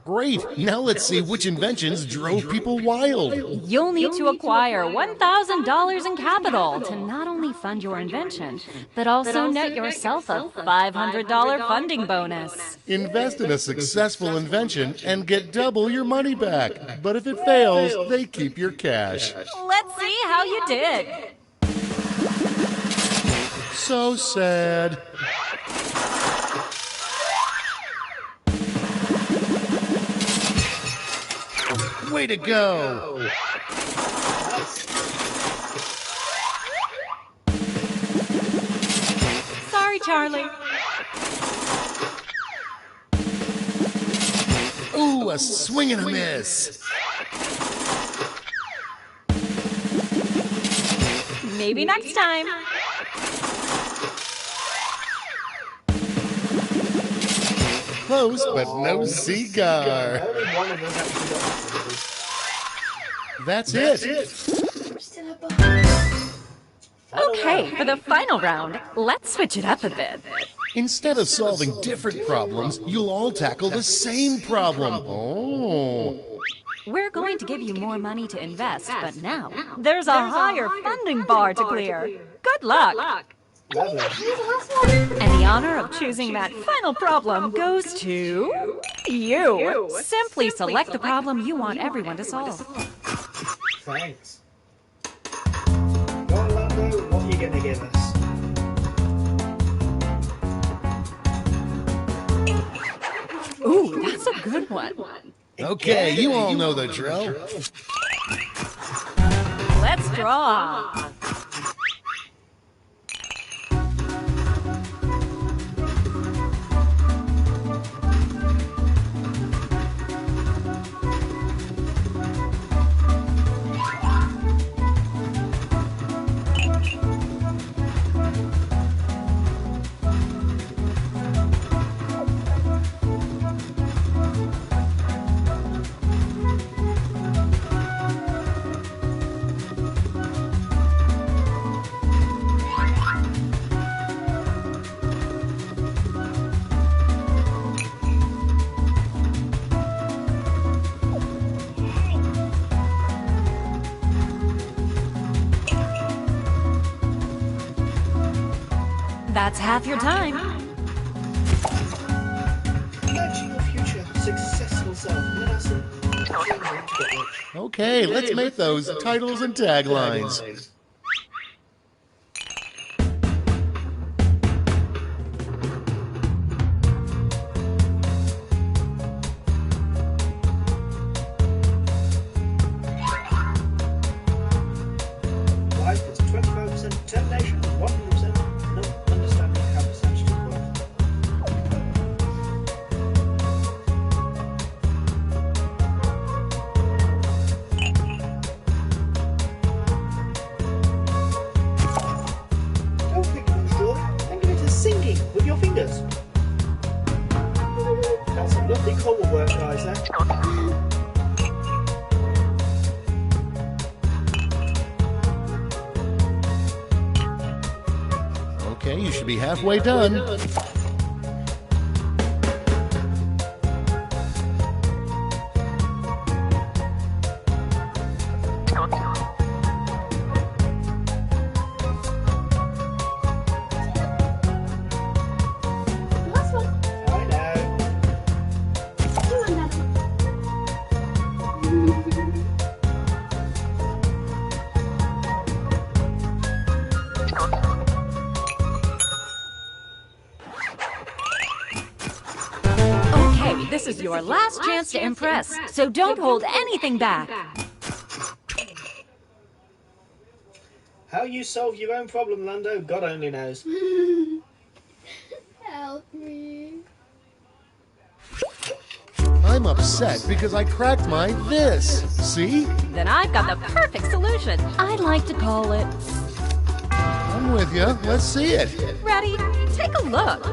T: Great! Now let's see which inventions drove people wild.
U: You'll need to acquire $1,000 in capital to not only fund your invention, but also net yourself a $500 funding bonus.
T: Invest in a successful invention and get double your money back. But if it fails, they keep your cash.
U: Let's see how you did.
T: So sad. Way to go!
C: Sorry, Charlie.
T: Ooh, a swing and a miss.
C: Maybe next time.
T: Close, but no cigar. That's it.
C: Okay, for the final round, let's switch it up a bit.
T: Instead of solving different problems, you'll all tackle the same problem. Oh.
U: We're going to give you more money to invest, but now there's a higher funding bar to clear. Good luck. And the honor of choosing that final problem goes to you. Simply select the problem you want everyone to solve.
B: Thanks. Go on, Lando, what are you going to give us?
C: Ooh, that's a good one.
T: Okay, you all know the drill.
U: Let's draw. That's half your time.
B: Imagine your future successful self.
T: Okay, let's make those titles and taglines.
B: Life is 25% determination, 100% not understanding how percentages work. Don't think of the story, think of it as singing with your fingers. That's some lovely choral work, guys, there.
T: Okay, you should be halfway done.
U: Okay, this is your last chance to impress, so don't hold anything back.
B: How you solve your own problem, Lando, God only knows.
A: Help me.
T: I'm upset because I cracked my this. See?
U: Then I've got the perfect solution. I'd like to call it...
T: I'm with you. Let's see it.
U: Ready? Take a look.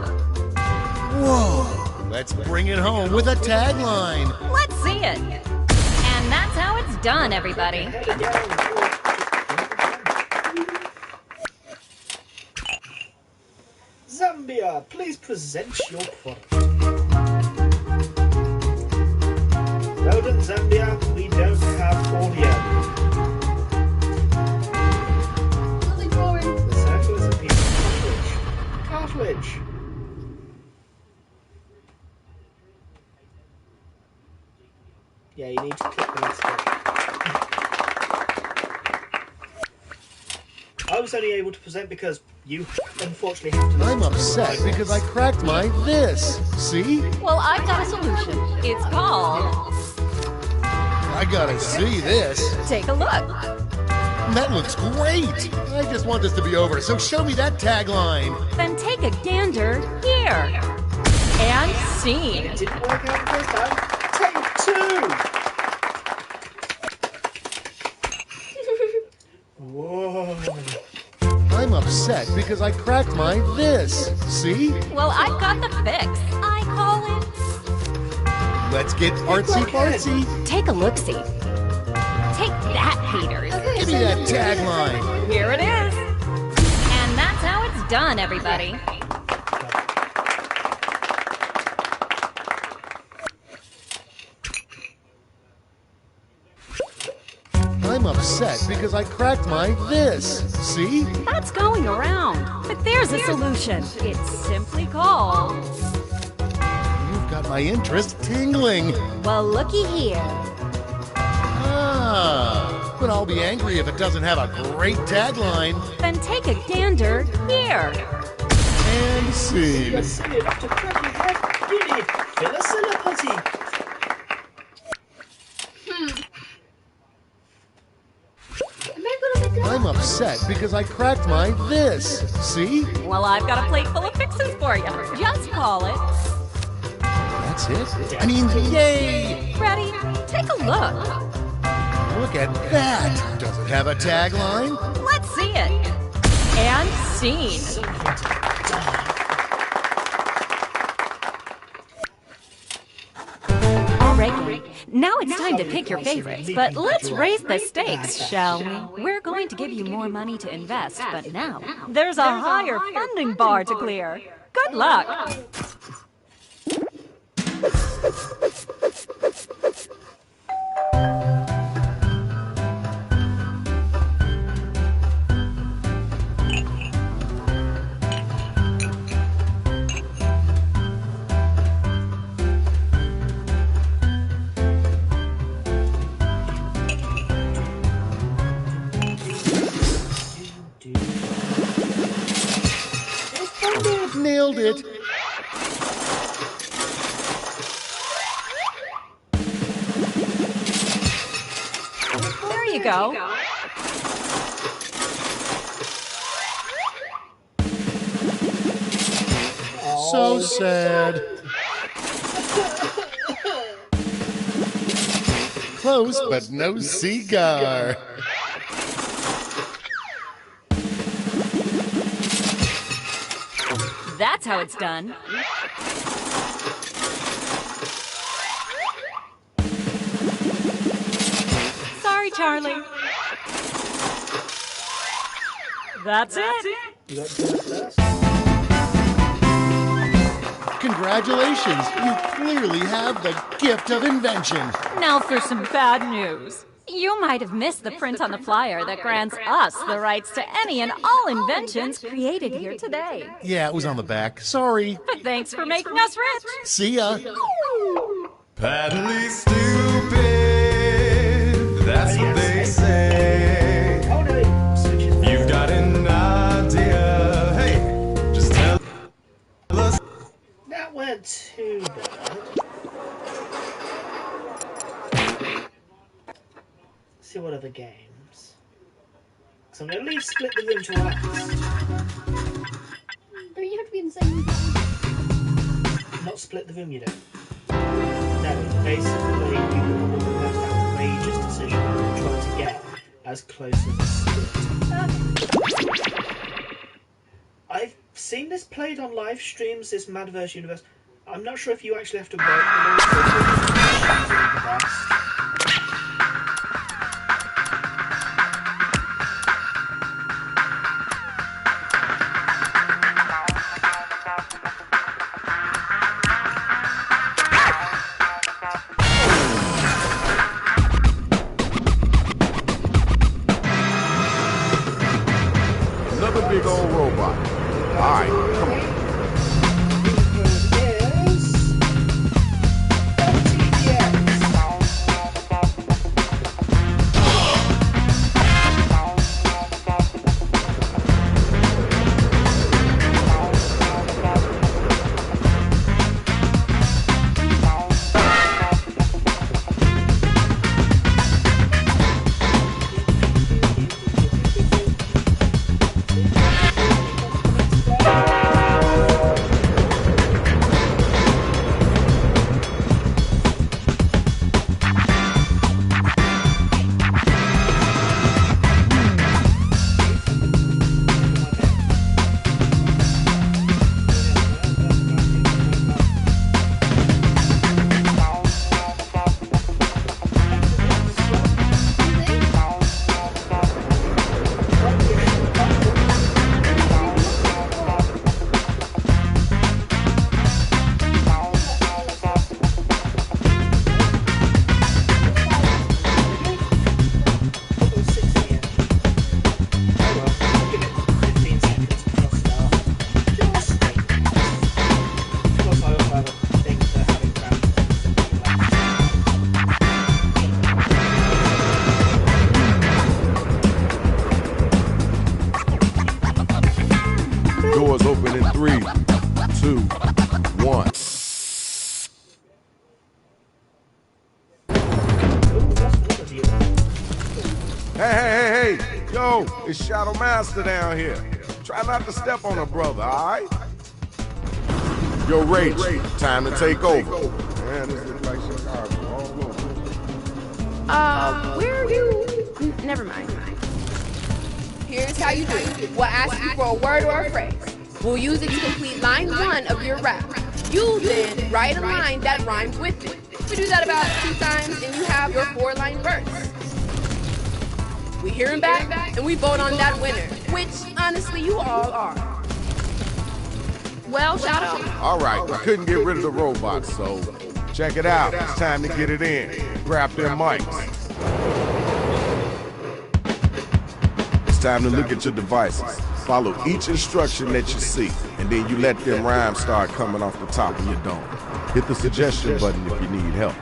T: Whoa. Let's bring it home with a tagline.
U: Let's see it. And that's how it's done, everybody.
B: Zambia, please present your product. Well done, Zambia. We don't have audio.
A: Nothing drawing.
B: The circle is a piece of cartilage. Yeah, you need to click the next bit. I was only able to present because you unfortunately have to...
T: I'm upset because I cracked my this. See?
U: Well, I've got a solution. It's called...
T: I gotta see this.
U: Take a look.
T: That looks great. I just want this to be over, so show me that tagline.
U: Then take a gander here. And scene.
B: It didn't work out the first time. Take two. Whoa.
T: I'm upset because I cracked my this. See?
U: Well, I've got the fix. I call it...
T: Let's get artsy-fartsy.
U: Take a look-see. Take that, haters.
T: Give me that tagline.
U: Here it is. And that's how it's done, everybody.
T: I'm upset because I cracked my this. See?
U: That's going around. But there's a solution. It's simply called...
T: You've got my interest tingling.
U: Well, looky here.
T: Ah, but I'll be angry if it doesn't have a great tagline.
U: Then take a gander here.
T: And scene. I'm upset because I cracked my this. See?
U: Well, I've got a plate full of fixes for you. Just call it.
T: That's it? I mean, yay!
U: Ready? Take a look.
T: Look at that. Does it have a tagline?
U: Let's see it. And scene. Alright, now it's time to pick your favorites, but let's raise the stakes, shall we? We're going to give you more money to invest, but now there's a higher funding bar to clear. Good luck!
T: Nailed it.
U: There you go.
T: So sad. Close, but no cigar.
U: That's how it's done. Sorry, Charlie. That's it.
T: Congratulations, you clearly have the gift of invention.
U: Now for some bad news. You might have missed the print on the flyer that grants us the rights to any and all inventions created here today.
T: Yeah, it was on the back. Sorry.
U: But thanks for making us rich.
T: See ya.
M: Patently stupid, that's what they say. You've got an idea, hey, just tell us.
B: That went too bad. See what other games. So I'm going to at least split the room to acts.
A: Don't you have to be in the same room?
B: Not split the room, you don't. No, basically you come up with the most outrageous decision and try to get as close as a split. I've seen this played on live streams, this Madverse universe. I'm not sure if you actually have to work the best.
J: Another big old robot. All right, come on. Hey. Yo, it's Shadow Master down here. Try not to step on a brother, all right? Yo, Rach, time to take over. Man, this looks like Chicago all over.
G: Where are you? Never mind. Here's how you do it. We'll ask you for a word or a phrase. We'll use it to complete line 1 of your rap. You then write a line that rhymes with it. We do that about 2 times and you have your 4-line verse. We hear him back and we vote on that winner, which honestly you all are. Well, Shadow.
J: All right, we couldn't get rid of the robots, so check it out. It's time to get it in. Grab them mics. It's time to look at your devices. Follow each instruction that you see, and then you let them rhymes start coming off the top of your dome. Hit the suggestion button if you need help.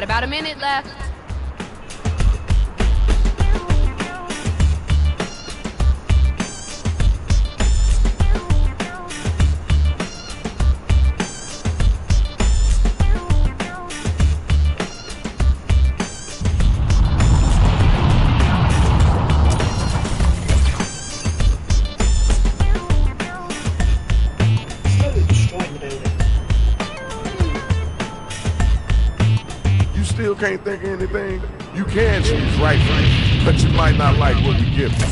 G: About a minute left.
J: Can't think of anything, you can choose right, but you might not like what we give you.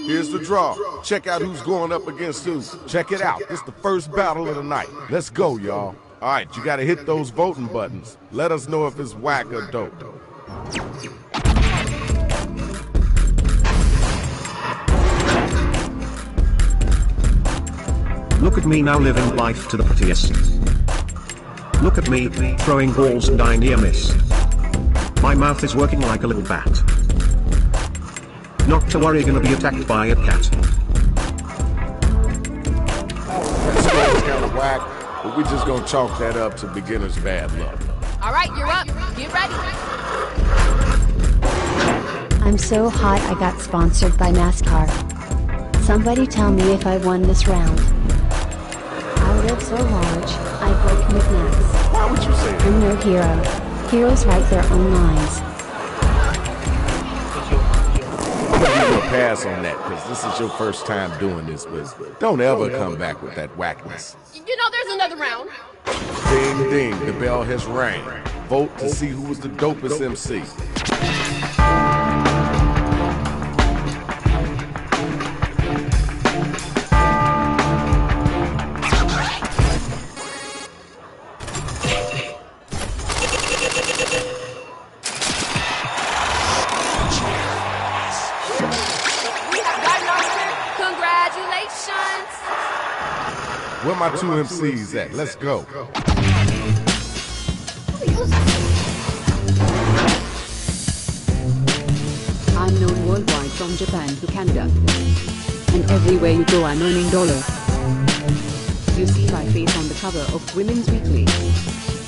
J: Here's the draw. Check out who's going up against who. Check it out. It's the first battle of the night. Let's go, y'all. All right, you gotta hit those voting buttons. Let us know if it's whack or dope.
V: Look at me now living life to the prettiest. Look at me, throwing balls and I near miss. My mouth is working like a little bat. Not to worry, gonna be attacked by a cat.
J: That's kind of whack, but we're just gonna chalk that up to beginner's bad luck.
G: All right, you're up. Get ready.
W: I'm so hot I got sponsored by NASCAR. Somebody tell me if I won this round. I live so large, I break knickknacks.
J: Why would you say that?
W: I'm no hero. Heroes write their own lines.
D: pass on that, because this is your first time doing this, but don't ever come back with that whackness.
G: You know, there's another round.
D: Ding, ding, the bell has rang. Vote to see who was the dopest MC. Where my two MCs at? Let's go.
E: I'm known worldwide from Japan to Canada. And everywhere you go I'm earning dollar. You see my face on the cover of Women's Weekly.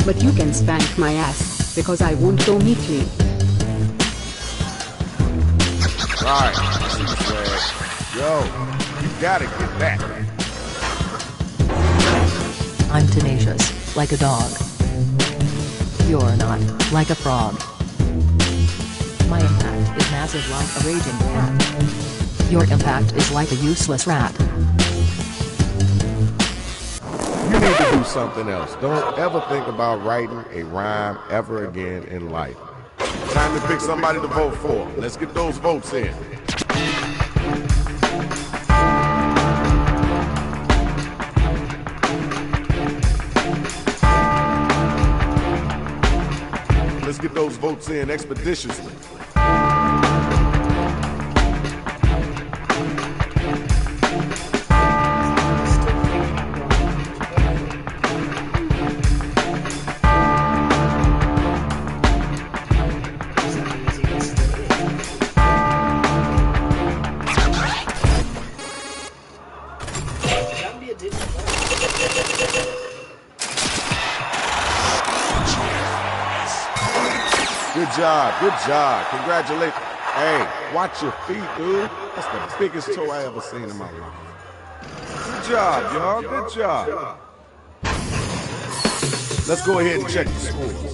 E: But you can spank my ass, because I won't go meekly.
D: Right. Yo, you gotta get that.
I: I'm tenacious, like a dog. You're not, like a frog. My impact is massive like a raging cat. Your impact is like a useless rat.
D: You need to do something else. Don't ever think about writing a rhyme ever again in life. Time to pick somebody to vote for. Let's get those votes in. Let's get those votes in expeditiously. Good job. Congratulations. Hey, watch your feet, dude. That's the biggest toe I ever seen in my life. Good job, y'all. Good job. Let's go ahead and check the scores.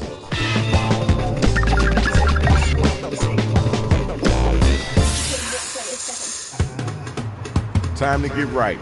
D: Time to get right.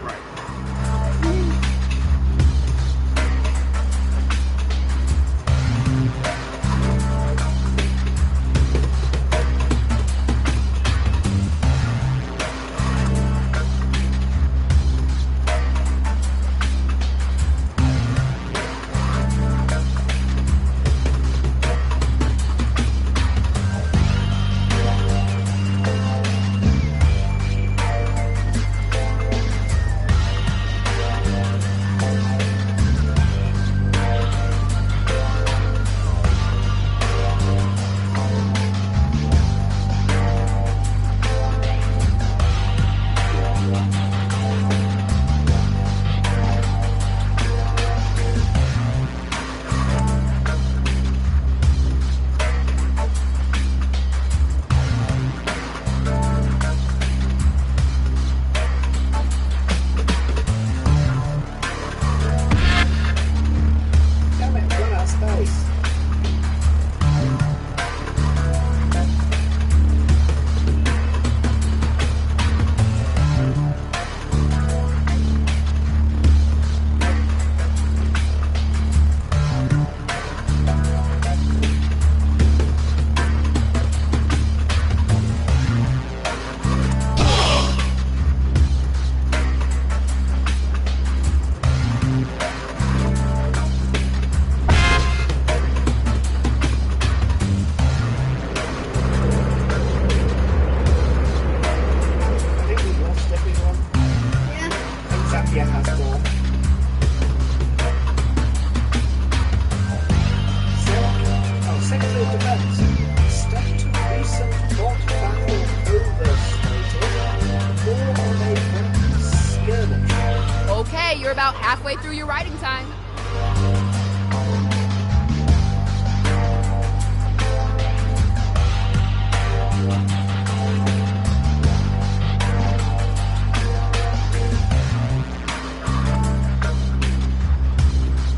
G: Okay, you're about halfway through your writing time.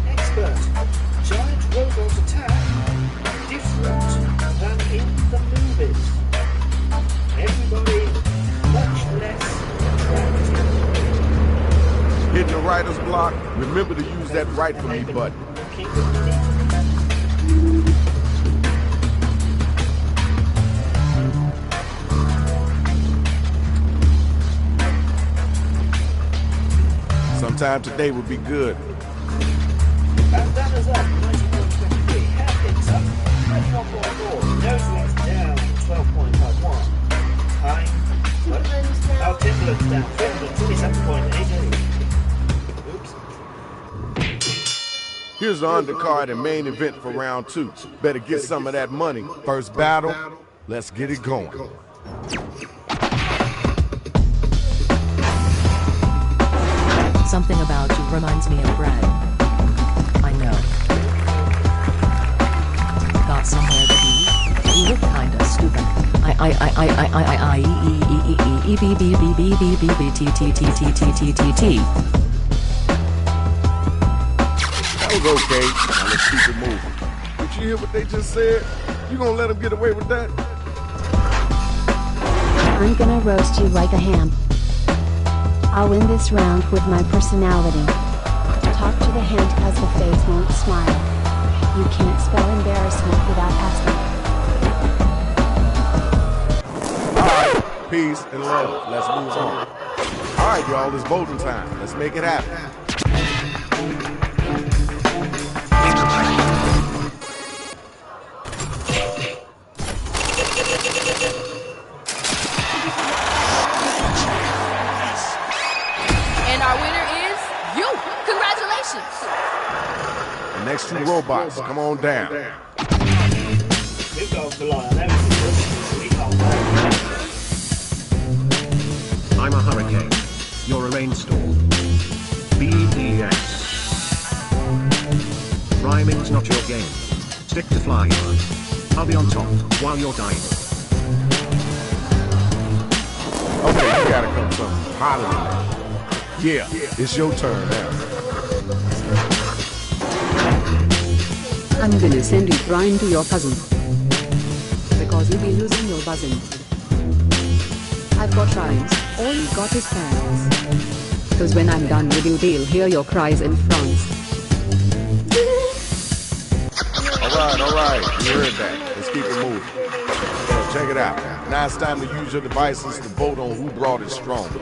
B: Expert. Giant robot attack different than in the movies. Everybody,
D: clock, remember to use that right for me button. Sometime today would be good.
B: Bandanas up, 91.23. Hairpins up, 21.4. Nose rings down, 12.51. Time. Oh, Timberland's down, 27.88. Oops.
D: Here's the undercard and main event for round 2. Better get some of that money. First battle, let's get it going.
I: Something about you reminds me of bread. I know. Got somewhere to be? You look kinda stupid.
D: That was okay. Now let's keep it moving. Did you hear what they just said? You gonna let them get away with that?
W: I'm gonna roast you like a ham. I'll win this round with my personality. Talk to the hand cause the face won't smile. You can't spell embarrassment without asking.
D: Alright, peace and love. Let's move on. Alright, y'all, it's voting time. Let's make it happen.
G: And our winner is you. Congratulations.
D: The next 2 robots, come on down.
V: I'm a hurricane. You're a rainstorm. BES. Rhyming's not your game. Stick to flying. I'll be on top while you're dying.
D: Okay, you gotta come something hotter than that. Yeah, it's your turn now.
E: I'm gonna send you Brian to your cousin. Because you'll be losing your buzzing. I've got rhymes, all you got is pants. Cause when I'm done with you they'll hear your cries in France.
D: Alright, you heard that. Let's keep it moving. So check it out. Now it's time to use your devices to vote on who brought it stronger.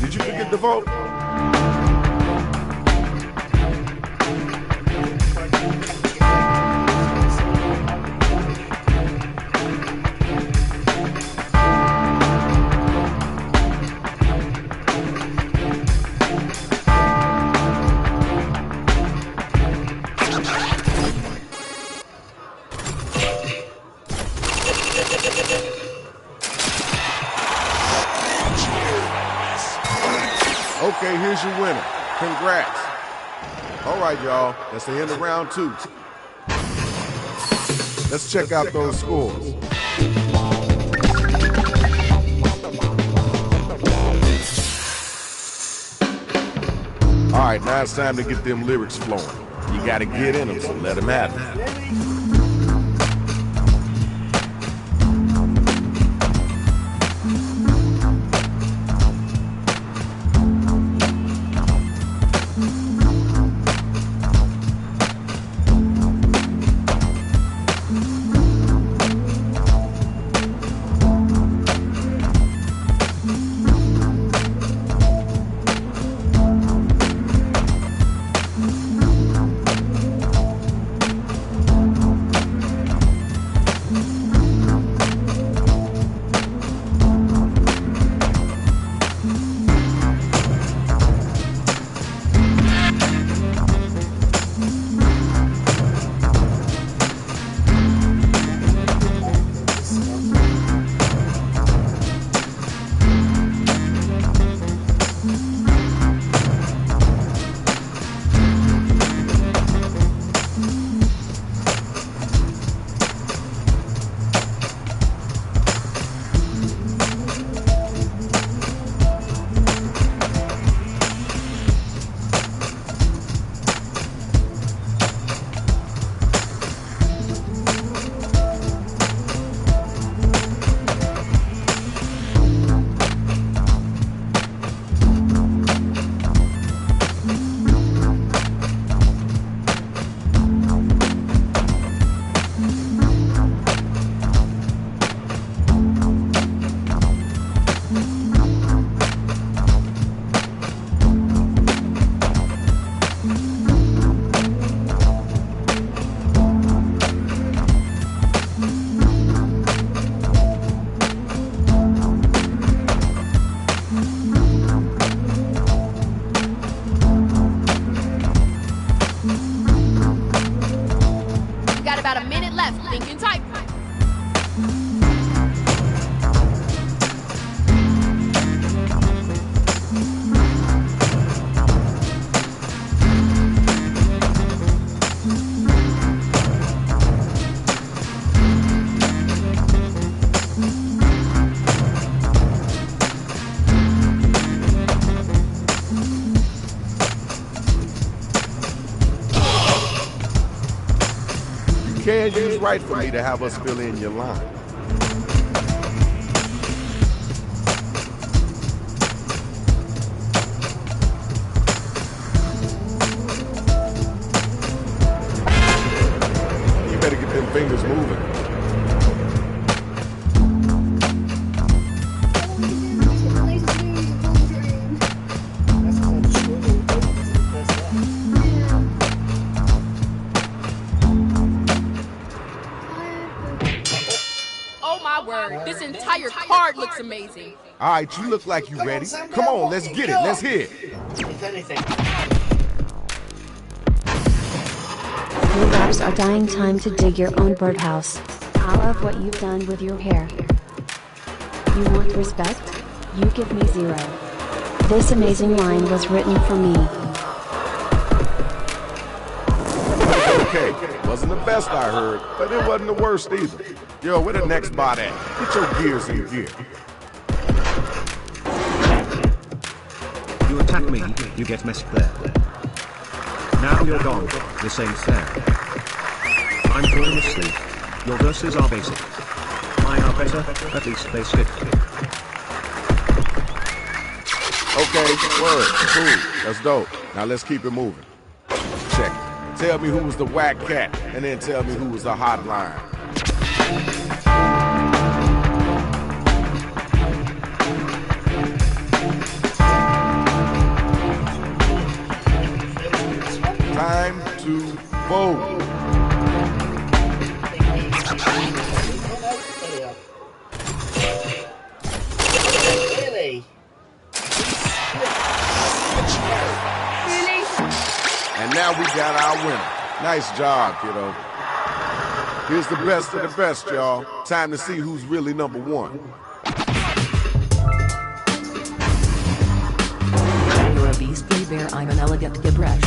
D: Did you forget to vote? Okay, here's your winner. Congrats. All right, y'all. That's the end of round 2. Let's check out those scores. All right, now it's time to get them lyrics flowing. You gotta get in them, so let them have it. And you was right for me to have us fill in your line. You better get them fingers moving.
G: This entire card looks amazing.
D: All right, you look like you ready. Come on, let's get it. Let's hear it.
B: If anything.
W: You raps are dying time to dig your own birdhouse. I love what you've done with your hair. You want respect? You give me 0. This amazing line was written for me.
D: Okay, wasn't the best I heard, but it wasn't the worst either. Yo, where the next bot at? Get your gears in gear.
V: You attack me, you get messed there. Now you're gone, this ain't fair. I'm falling asleep. Your verses are basic. Mine are better, at least they stick.
D: Okay, word, cool, that's dope. Now let's keep it moving. Check it. Tell me who was the whack cat, and then tell me who was the hotline. Time to vote.
B: Really?
D: And now we got our winner. Nice job, kiddo. Here's the best of the best, y'all. Time to see who's really number one.
I: You're a beastly bear, I'm an elegant gebresh.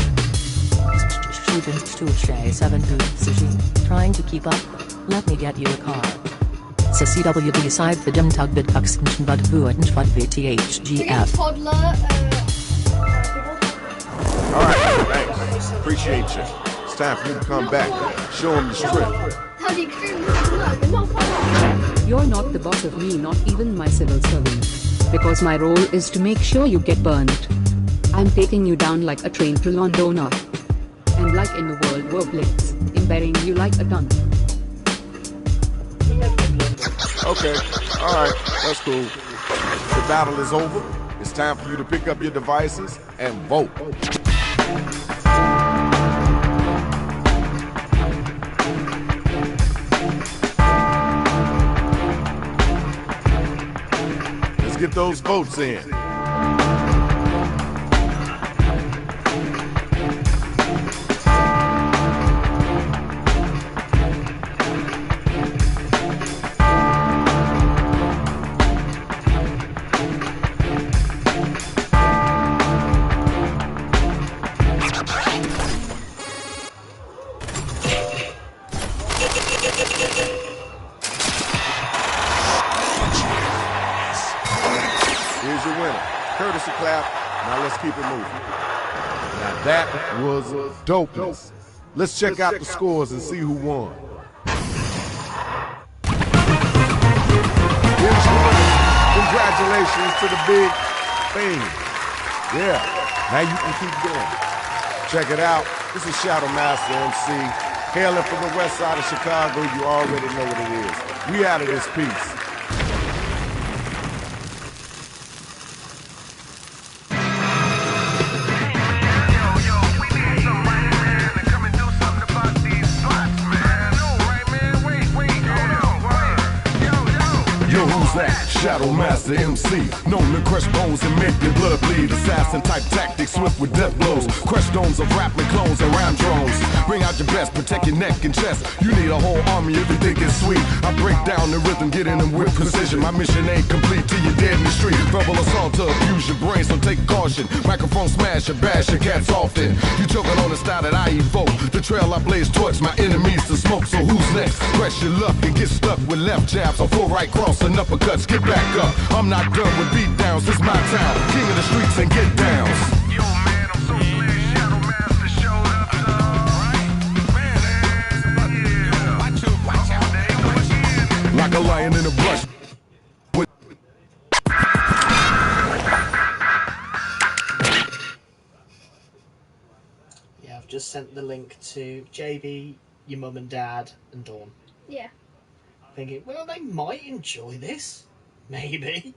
I: Student 7 sushi. Trying to keep up? Let me get you a car. CCWB side the dim tug bit kuxken bud buoyant bud VTHGF.
A: Toddler,
D: Alright, thanks. Appreciate you. It's time for you to come back. Show them the strip.
E: You're not the boss of me, not even my civil servant. Because my role is to make sure you get burnt. I'm taking you down like a train to Londona. And like in the World War Blitz, I'm burying you like a gun.
D: Okay, alright, that's cool. The battle is over. It's time for you to pick up your devices and vote. Let's get those votes in. Here's your winner. Courtesy clap. Now let's keep it moving. Now that was dopeness. Let's check out the scores and see who won. Here's your winner. Congratulations to the big thing. Yeah, now you can keep going. Check it out. This is Shadow Master MC. Hailing from the west side of Chicago, you already know what it is. We out of this piece. Shadow Master MC, known to crush bones and make your blood bleed. Assassin type tactics, swift with death blows. Crush domes of rapping clones and rhyme drones. Bring out your best, protect your neck and chest. You need a whole army if you think it's sweet. I break down the rhythm, get in them with precision. My mission ain't complete till you're dead in the street. Verbal assault to abuse your brain, so take caution. Microphone smash or bash your cats often. You choking on the style that I evoke. The trail I blaze towards my enemies to smoke. So who's next? Press your luck and get stuck with left jabs or full right cross and uppercuts. Get back up. I'm not done with beat downs. This my town. King of the streets and get downs. Yo, man, I'm so glad Shadow Master showed up. Right? Man, yeah. lying in the brush.
B: Yeah, I've just sent the link to JB, your mum and dad, and Dawn.
A: Yeah.
B: Thinking, well, they might enjoy this. Maybe.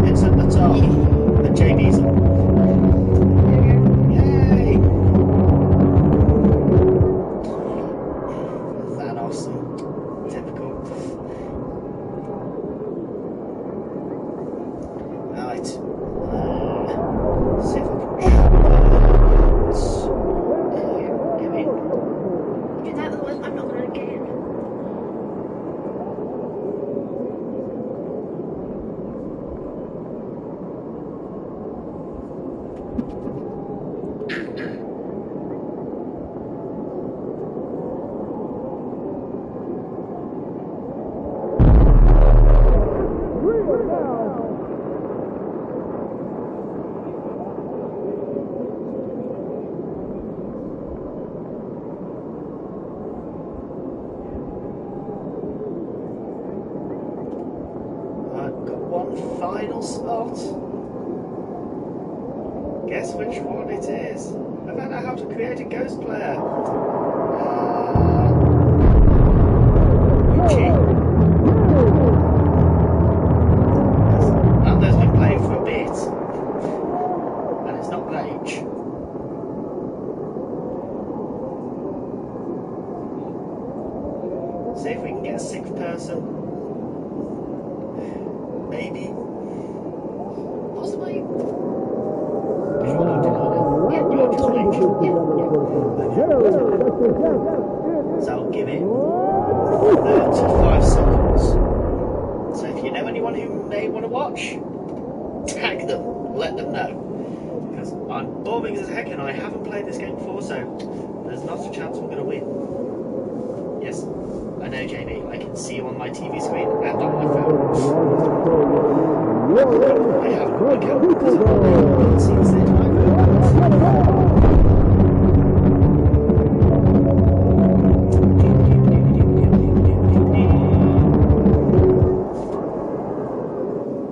B: It's at the top. The JB's on. Yay! Is that awesome? Typical. Right. See if I can get in.
A: Do that, otherwise I'm not going to get in.
B: Final spot. Guess which one it is. I found out how to create a ghost player. Nando's been playing for a bit, and it's not great. See if we can get a sixth person. Maybe. Possibly. So I'll give it 35 seconds. So if you know anyone who may want to watch, tag them, let them know. Because I'm boring as heck and I haven't played this game before, so there's not a chance we're going to win. Yes, I know, Jamie, I can see you on my TV screen and on my phone. I haven't got my camera because I've not seen it in my room.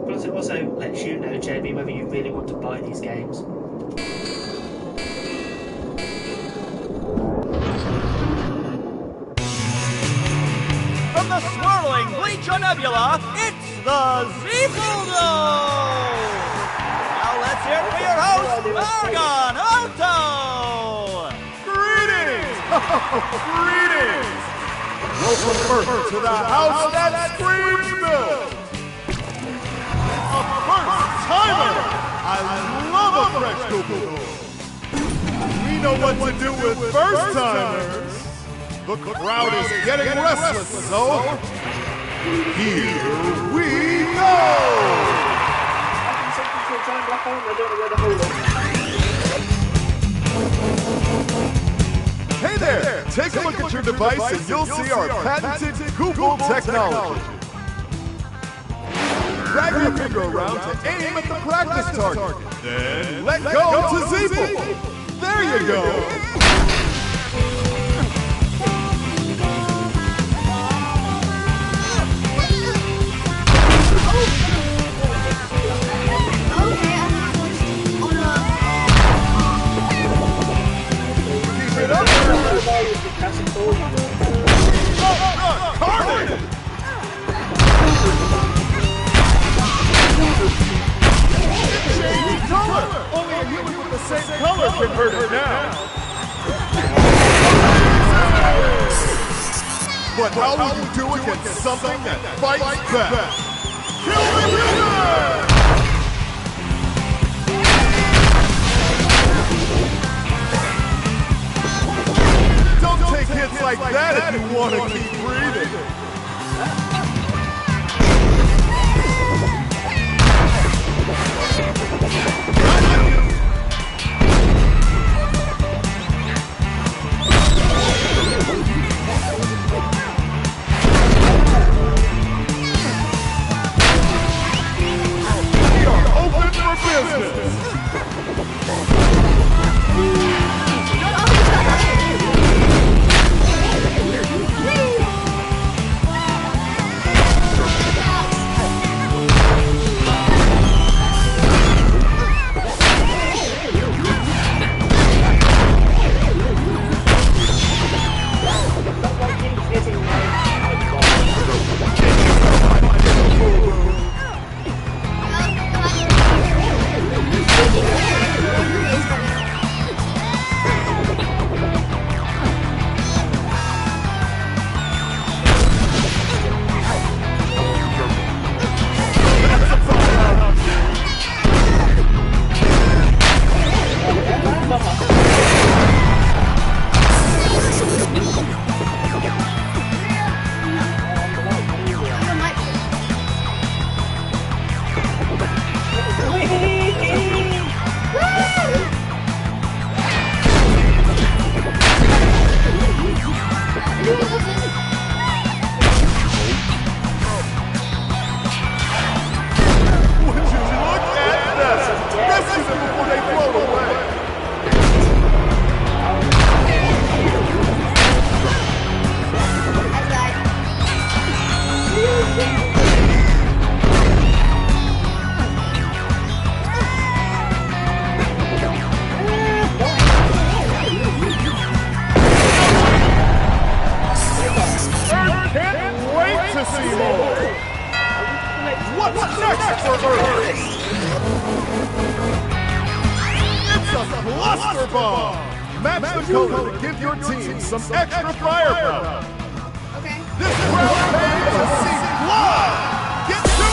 B: Plus it also lets you know, Jamie, whether you really want to buy these games.
F: From the swirling Bleacher Nebula, it's the Zeefoldo! Now let's hear it for your host, Argon Otto!
M: Greetings! Greetings! Welcome first to the house that screams built! A first time
N: timer! I love a fresh Google. We know what to do with first timers. The crowd is getting restless, so here we go! Hey there! Take a look at your device and you'll see our patented Google technology. Drag your finger around to aim at the practice target. Then let go to Zeeple. There you go. Keep it up. Carnage! Change color! Only a human with the same color can hurt it now. But how will you do against something that fights back? Kill the human! Don't take hits like that if you want to keep breathing. We are open for business. What's next for Earth? It's a cluster bomb! Match the color to give your team some extra firepower.
A: Okay.
N: This crowd came to see blood! Get to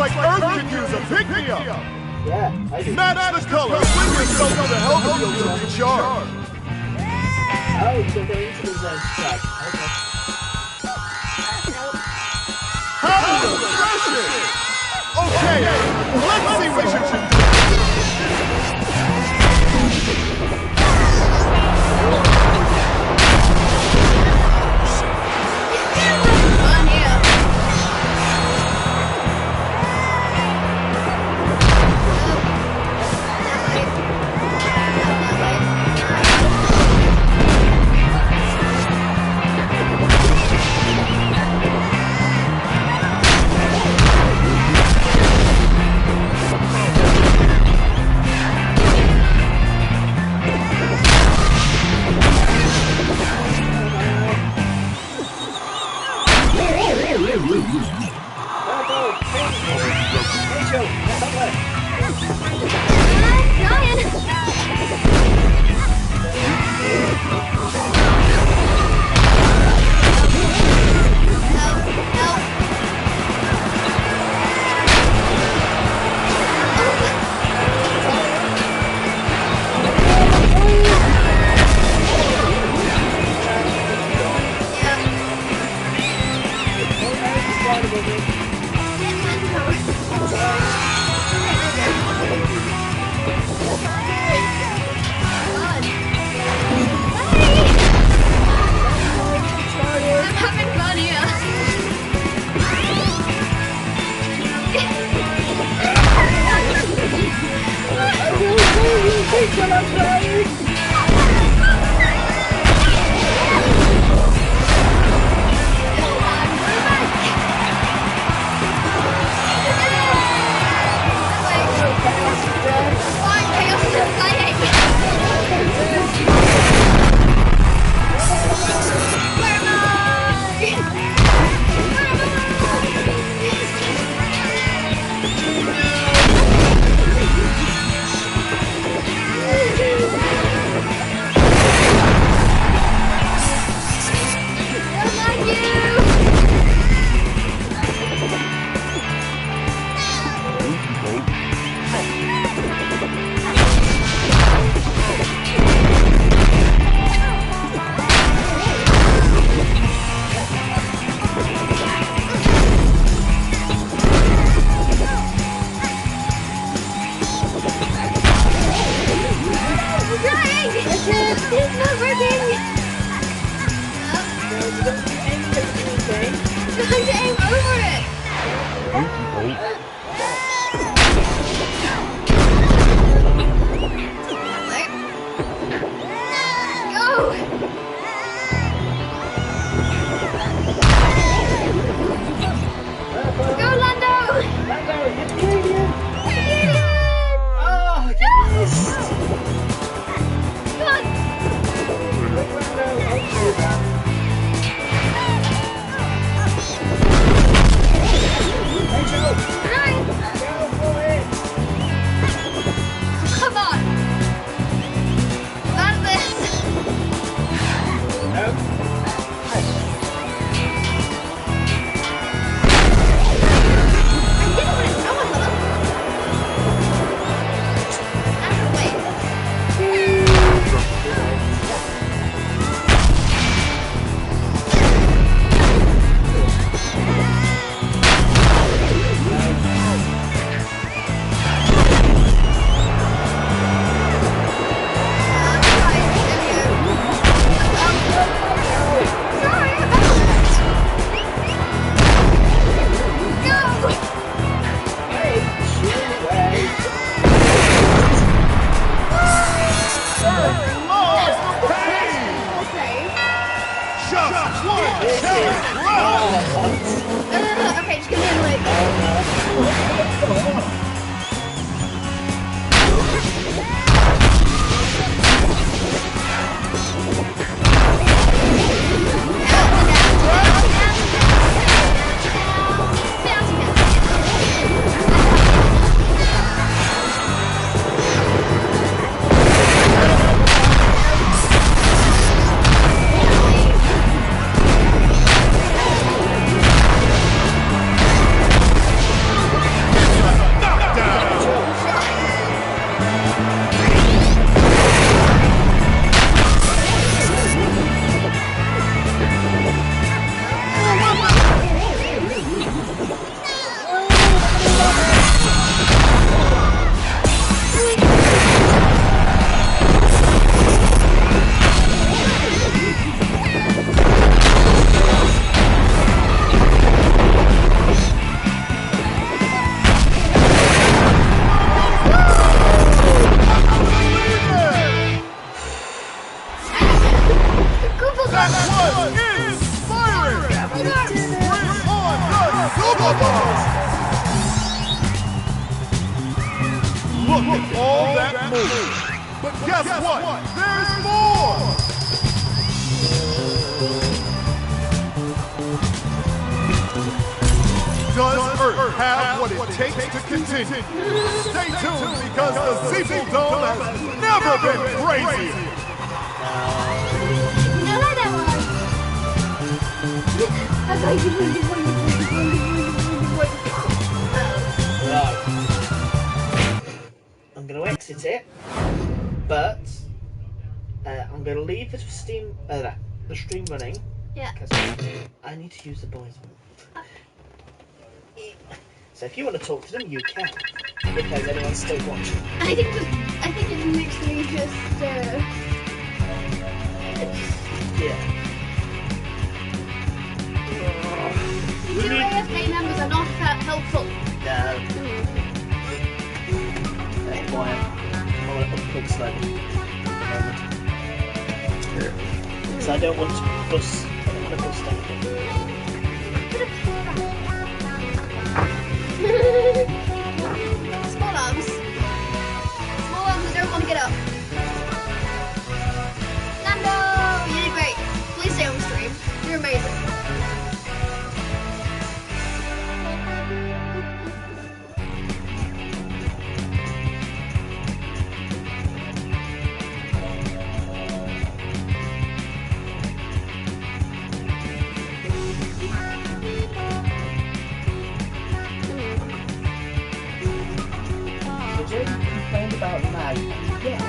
N: like Earth could use a pick-me-up.
B: Yeah, I do.
N: Match the color. Bring yourself to the health field to recharge.
B: Oh, you're going into the zone to charge. Okay.
N: How refreshing! Okay, let's see what you can do.
A: Okay, just give me a leg.
N: That was inspiring! Bring on the Super Bowl! Look at all that movement. But guess what? There's more! Does Earth have what it takes to continue? Stay tuned because the Zeeple Dome has never been crazier!
A: No, like that
B: Right. I'm going to exit it, but I'm going to leave the stream running.
A: Yeah.
B: Because I need to use the boys' room. So if you want to talk to them, you can. Because anyone's still watching.
A: I think it's literally just
B: yeah.
A: Two AFK members are not helpful.
B: No. That's why I want to unplug slightly at the moment. Because I don't want to bust anything.
A: Small arms. Small arms that don't want to get up. Nando! You did great. Please stay on the stream. You're amazing.
B: Complained about lag, and yet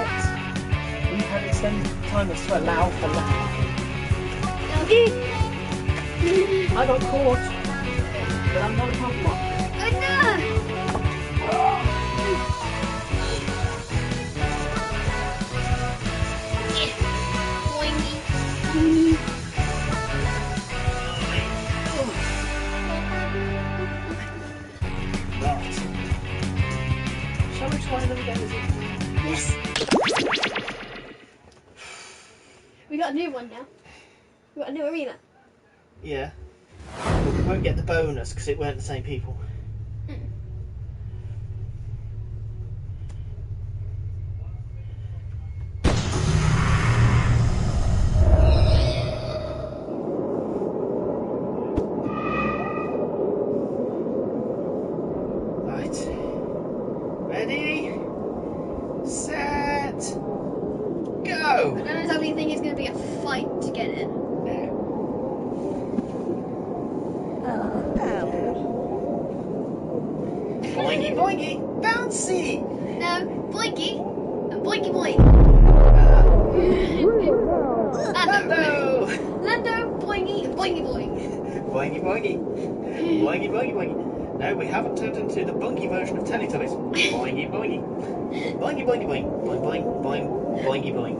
B: we have extended timers to allow for lag. I got caught, but I'm not a problem.
A: Oh no!
B: Right. Shall we try them again?
A: Yes. We got a new one now. We got a new arena.
B: Yeah. But we won't get the bonus because it weren't the same people. Ready, set, go!
A: I don't know if you think it's going to be a fight to get in.
B: Boingy boingy, bouncy!
A: No, boinky and boinky boink.
B: Lando!
A: Lando, boingy and boingy boink.
B: Boingy boingy, boingy boingy boingy. No, we haven't turned into the bunky version of Teletubbies. Boingy boingy. Boingy boingy boing. Boing boing boing. Boingy boing.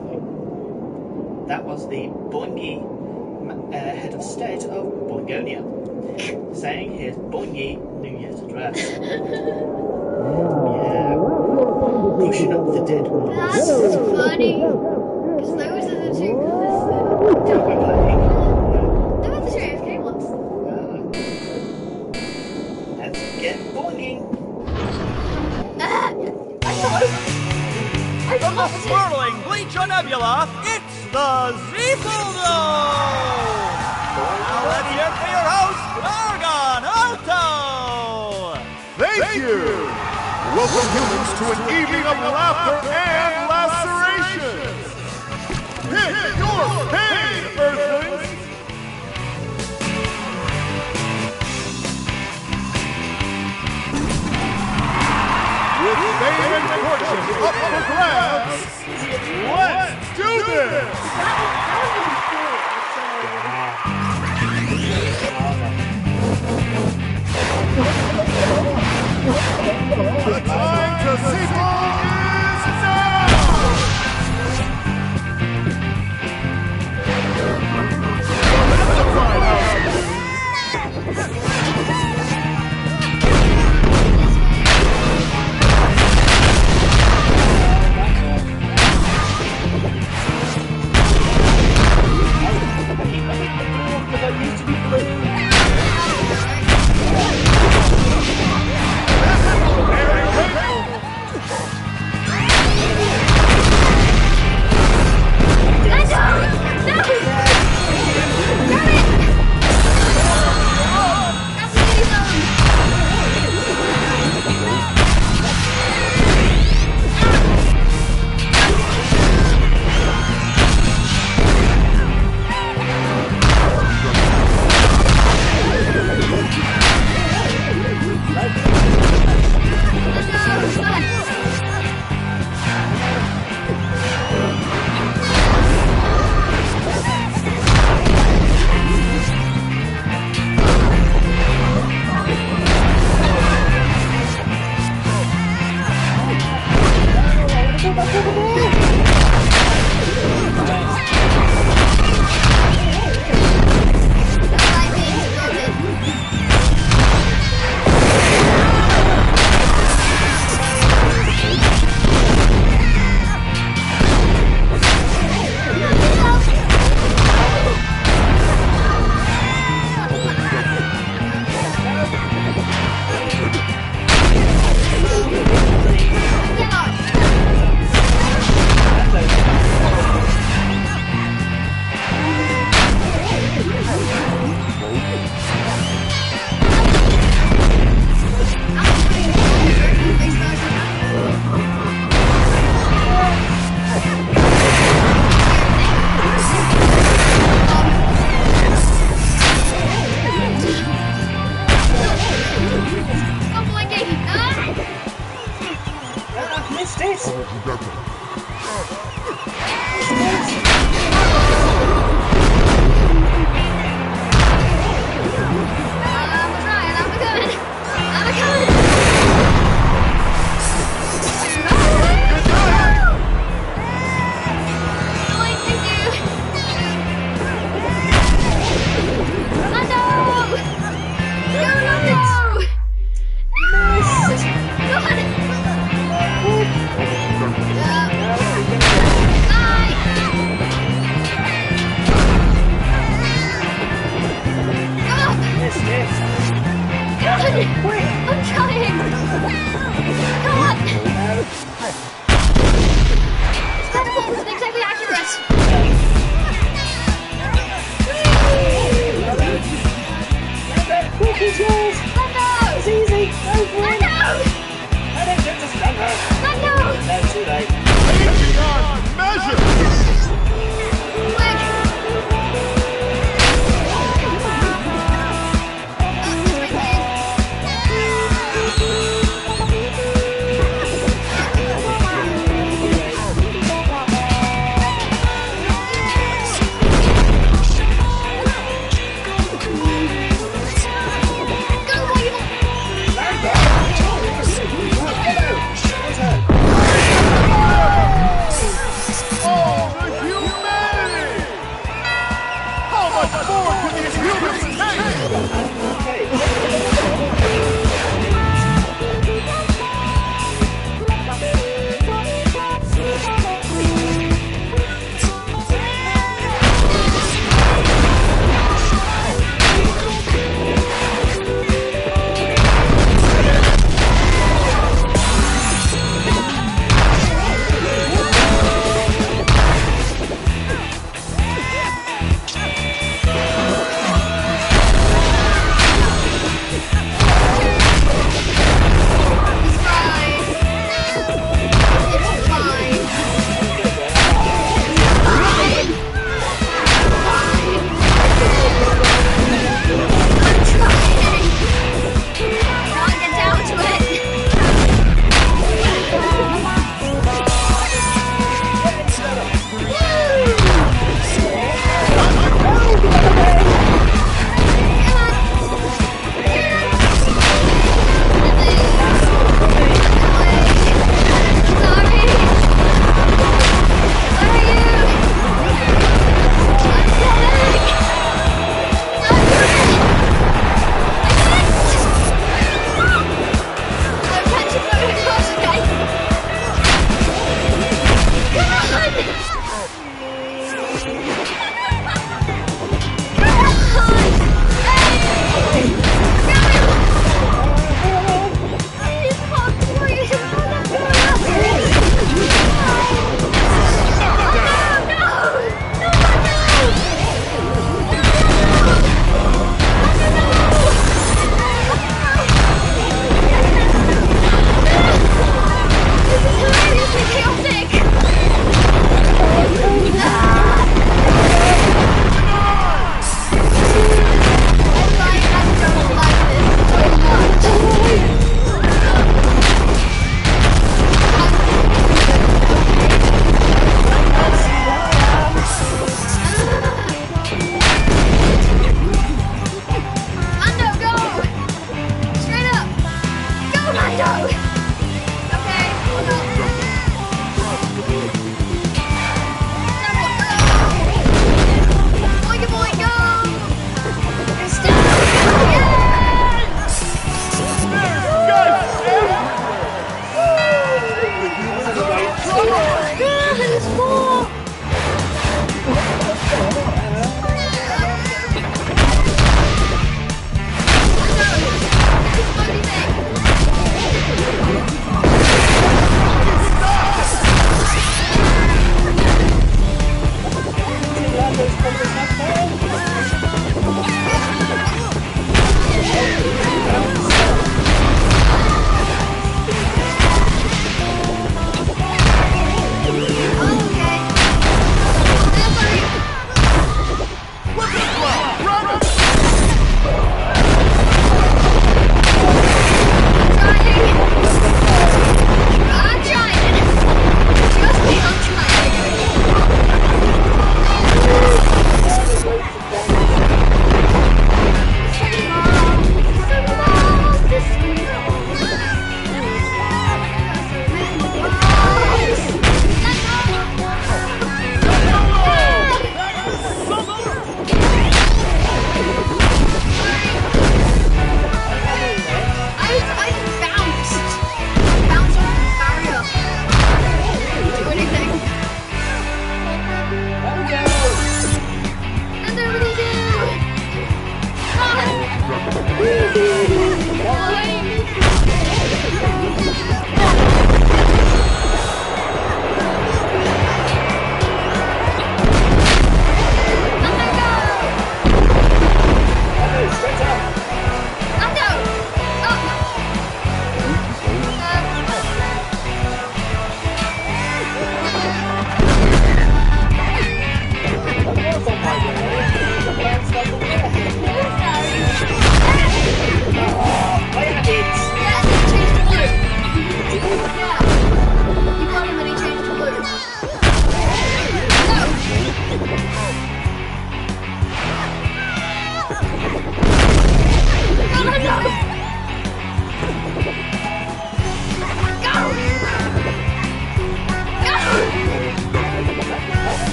B: That was the boingy head of state of Boingonia saying his boingy New Year's address. Yeah. Pushing up the dead ones.
A: That's funny. Because those are the two colours that
B: we're playing.
A: Those are the two AFK ones.
B: Let's get boinging.
F: From the swirling Bleacher Nebula, it's the Zeeple Dome! Now let's hear it for your host, Argon Otto!
N: Thank you! Welcome humans to an evening of laughter and lacerations! Pick your pain, Earthlings! With fame and fortune up for grabs, let's do this! The time to Zeeple is now!
A: yours. It's easy. Go for it.
B: No, too late.
N: Beyond measure!
A: Go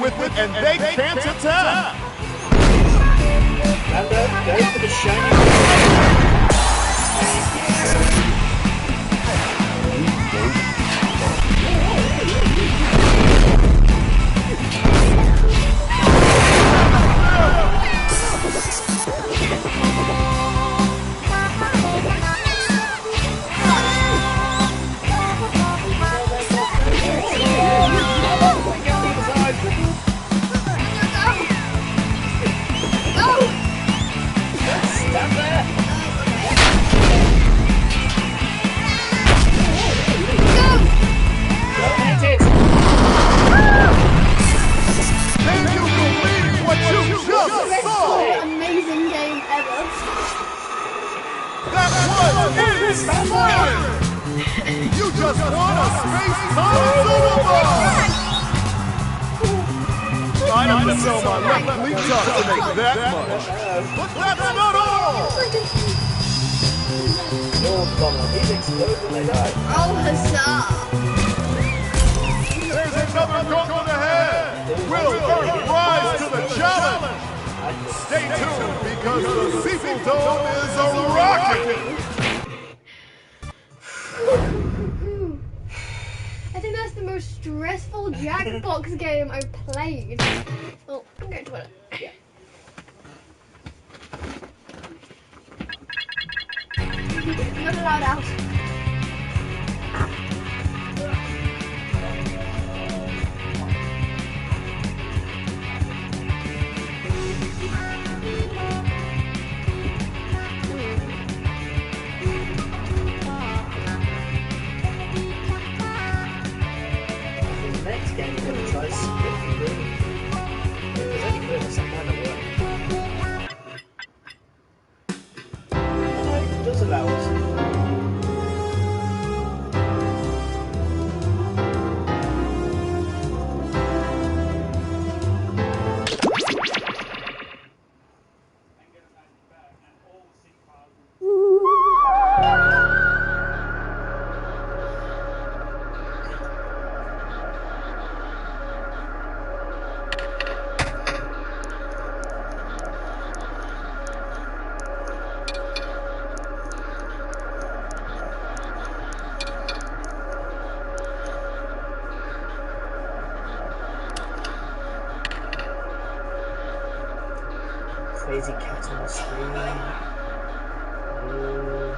N: with it and they can't attack.
B: Go for the shiny.
A: Amazing game ever.
N: That was inspiring! You just won a space-time Superball! I'd have to sell my left laptop to make that much. But that's not all!
B: He's exploding like that.
A: Oh, huzzah!
N: There's another gauntlet ahead! Will Earth rise to the challenge? Stay tuned because the Seafood Dome is a rocket!
A: I think that's the most stressful Jackbox game I've played. Oh, I'm going to toilet.
B: Yeah.
A: Not allowed out.
B: Next game we're going to try Split Room. There's only good, so might not work. No, it does allow us. Crazy cat on the screen. Ooh.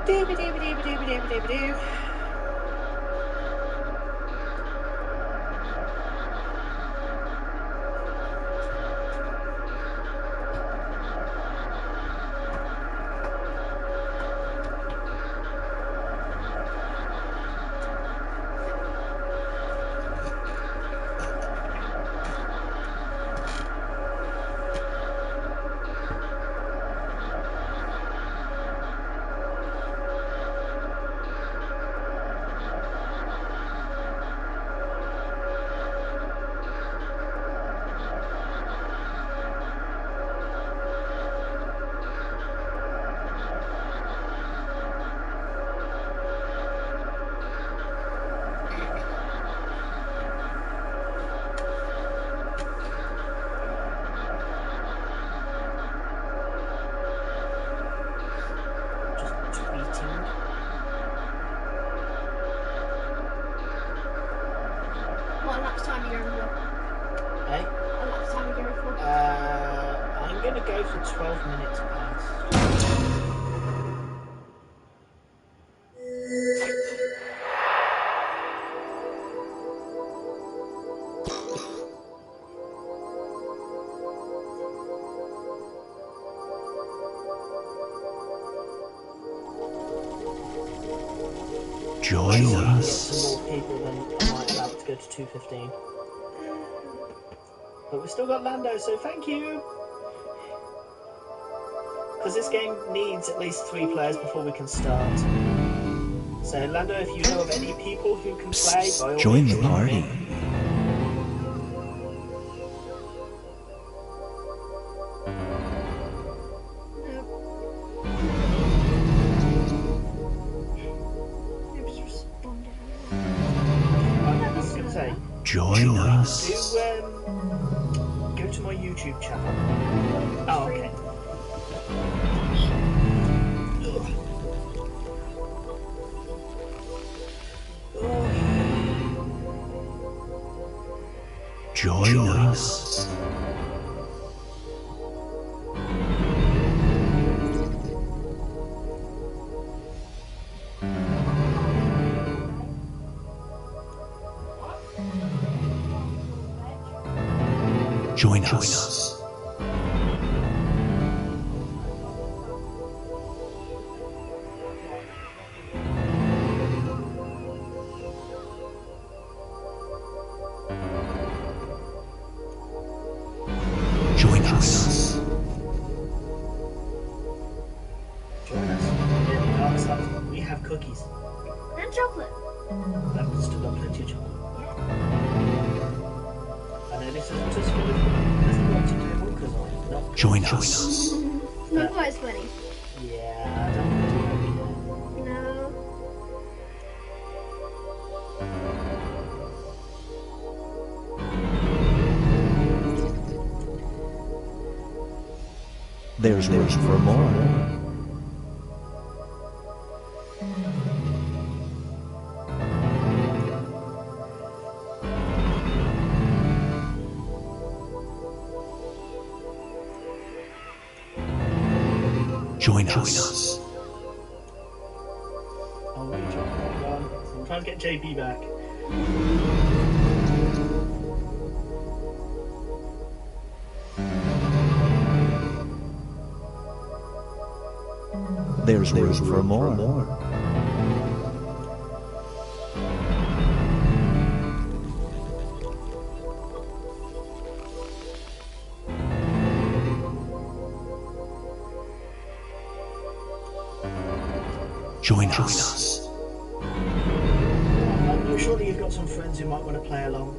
B: Doo-ba-doo-ba-doo-ba-doo-ba-doo-ba-doo.
A: What lap's time are you going for?
B: Hey?
A: What lap's time are you going for?
B: I'm going going to go for 12 minutes past.
P: Join us.
B: Some more people than I might allow it to go to 2:15. But we've still got Lando, so thank you! Because this game needs at least 3 players before we can start. So Lando, if you know of any people who can play, by all
P: Join
B: means,
P: the party. Join us.
B: Go to my YouTube channel. Oh, okay.
P: Join us. Join us. Join us.
B: Join us. Yeah, the dark side. We have cookies.
A: And chocolate.
B: I've still got plenty of chocolate. I know this isn't as good as the watching table because I'm not.
P: Join us.
A: Not quite as funny.
B: Yeah, I don't want to do that yet.
A: No.
P: There's room for more. Join us.
B: Oh, what are you talking about? I'm trying to get JB back.
P: There's room for more. Join us.
B: I know surely you've got some friends who might want to play along.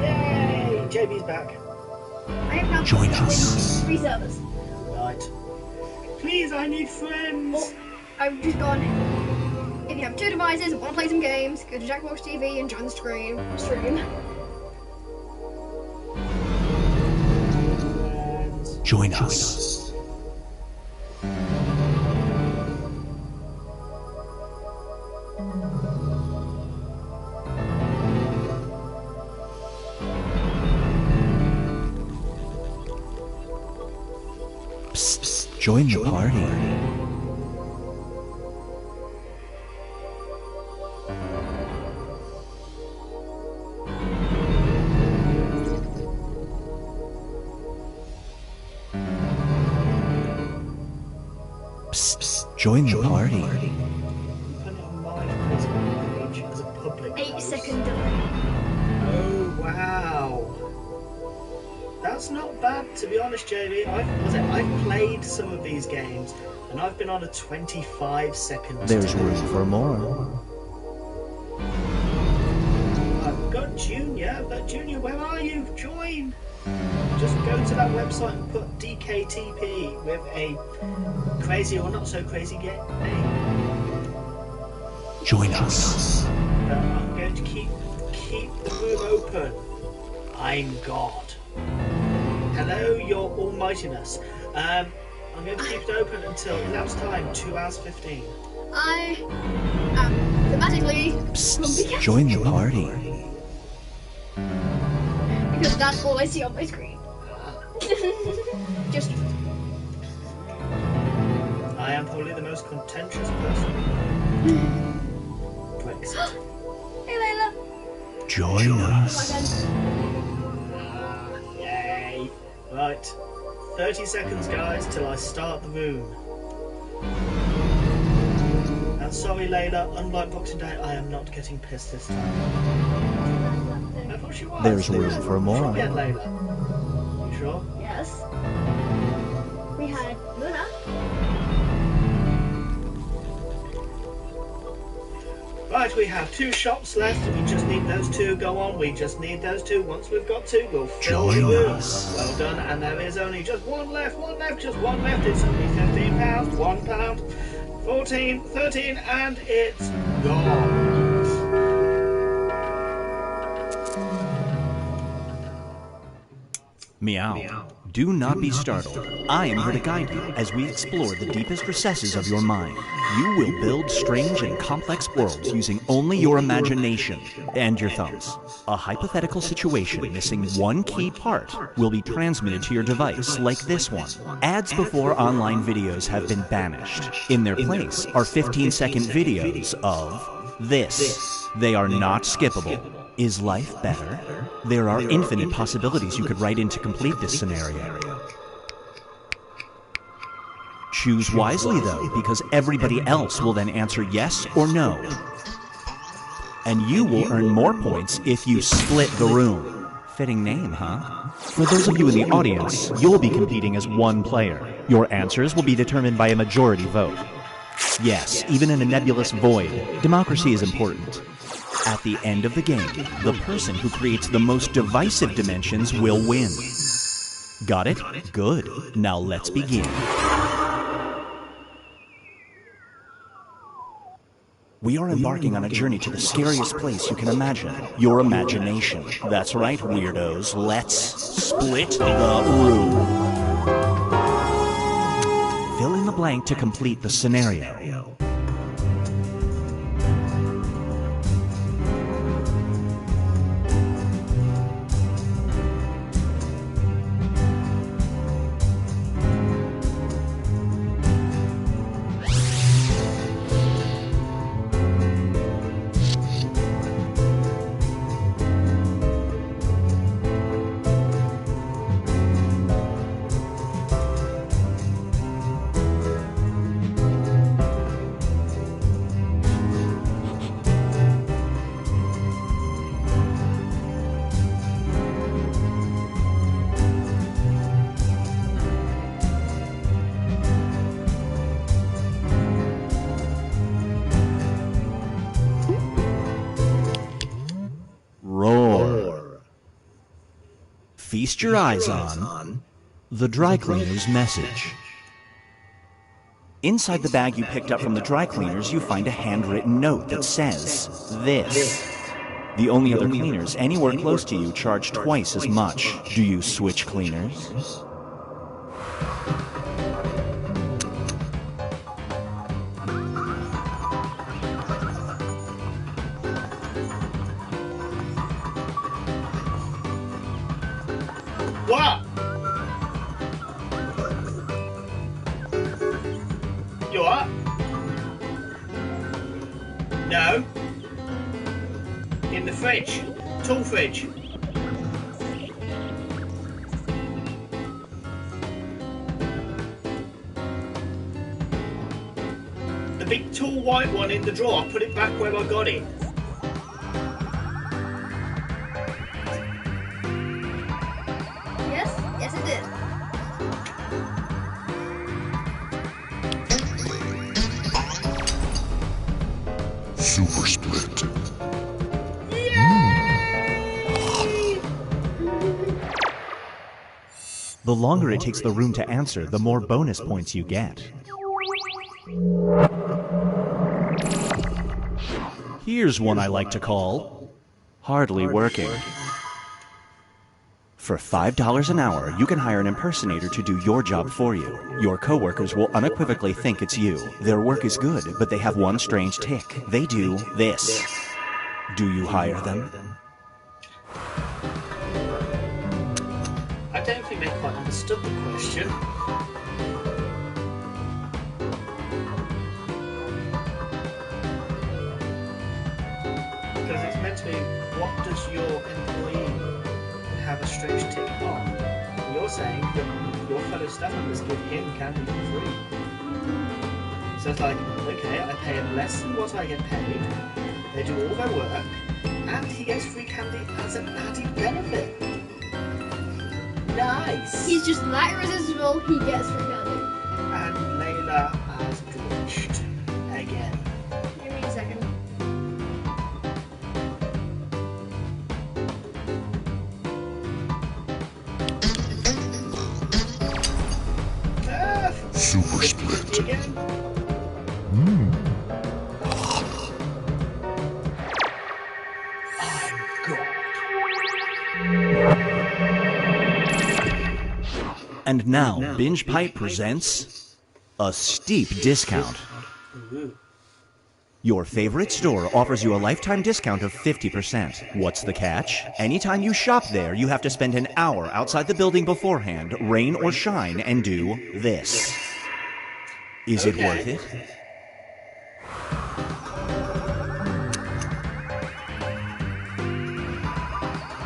B: Yay! JB's back.
A: I have now
P: Join us.
A: 3 servers.
B: Right. Please, I need friends.
A: Oh, I've just gone. If you have 2 devices and want to play some games, go to Jackbox TV and join the stream.
P: Join us. Psst, join the party. Psst, join the party.
B: Put it on my Facebook page as a public
A: 8-second delay.
B: Oh, wow. That's not bad, to be honest, JB. I've played some of these games, and I've been on a 25-second
P: There's room for more.
B: I've got Junior, but Junior, where are you? Join! Just go to that website and put DKTP with a crazy or not so crazy name.
P: Join us.
B: But I'm going to keep the room open. I'm God. Hello, your almightiness. I'm going to keep it open until elapsed time, 2 hours 15.
A: I am thematically
P: Psst, join the party.
A: because that's all I see on my screen. Just
B: I am probably the most contentious person. Brexit.
A: Hey Layla.
P: Join us.
B: Yay. Right. 30 seconds, guys, till I start the moon. And sorry, Layla, unlike Boxing Day, I am not getting pissed this time. I thought she was.
P: There's room for more.
B: Again, Layla. You sure?
A: Yes. We had Luna.
B: Right, we have 2 shops left. We just need those 2. Go on, we just need those 2. Once we've got 2, we'll fill the room. Well done, and there is only just one left, just one left. It's only £15, £1, 14, 13, and it's gone.
P: Meow. Do not be startled. I am here to guide you as we explore the deepest recesses of your mind. You will build strange and complex worlds using only your imagination and your thumbs. A hypothetical situation missing one key part will be transmitted to your device, like this one. Ads before online videos have been banished. In their place are 15-second videos of this. They are not skippable. Is life better? There are infinite possibilities you could write in to complete this scenario. Choose wisely, though, because everybody else will then answer yes or no. And you will earn more points if you split the room. Fitting name, huh? For those of you in the audience, you'll be competing as one player. Your answers will be determined by a majority vote. Yes, even in a nebulous void, democracy is important. At the end of the game, the person who creates the most divisive dimensions will win. Got it? Good. Now let's begin. We are embarking on a journey to the scariest place you can imagine. Your imagination. That's right, weirdos. Let's split the room. Fill in the blank to complete the scenario. Feast your eyes on the dry cleaner's message. Inside the bag you picked up from the dry cleaners, you find a handwritten note that says this. The only other cleaners anywhere close to you charge twice as much. Do you switch cleaners?
B: What? You what? No. In the fridge. Tool fridge. The big tall white one in the drawer. Put it back where I got it.
A: Yes, it did.
D: Super split.
P: The longer it takes the room to answer, the more bonus points you get. Here's one I like to call hardly working. For $5 an hour, you can hire an impersonator to do your job for you. Your coworkers will unequivocally think it's you. Their work is good, but they have one strange tick. They do this. Do you hire them?
B: I don't think they quite understood the question. Because it's meant to be, what does your employee have a strange tick on? And you're saying that your fellow staff members give him candy for free. So it's like, okay, I pay him less than what I get paid, they do all their work, and he gets free candy as an added benefit. Nice!
A: He's just that irresistible, he gets free candy.
B: And Layla has glitched again.
A: Give me a second.
D: Super split.
B: Again.
P: And now, Binge Pipe presents a steep discount. Your favorite store offers you a lifetime discount of 50%. What's the catch? Anytime you shop there, you have to spend an hour outside the building beforehand, rain or shine, and do this. Is it worth it?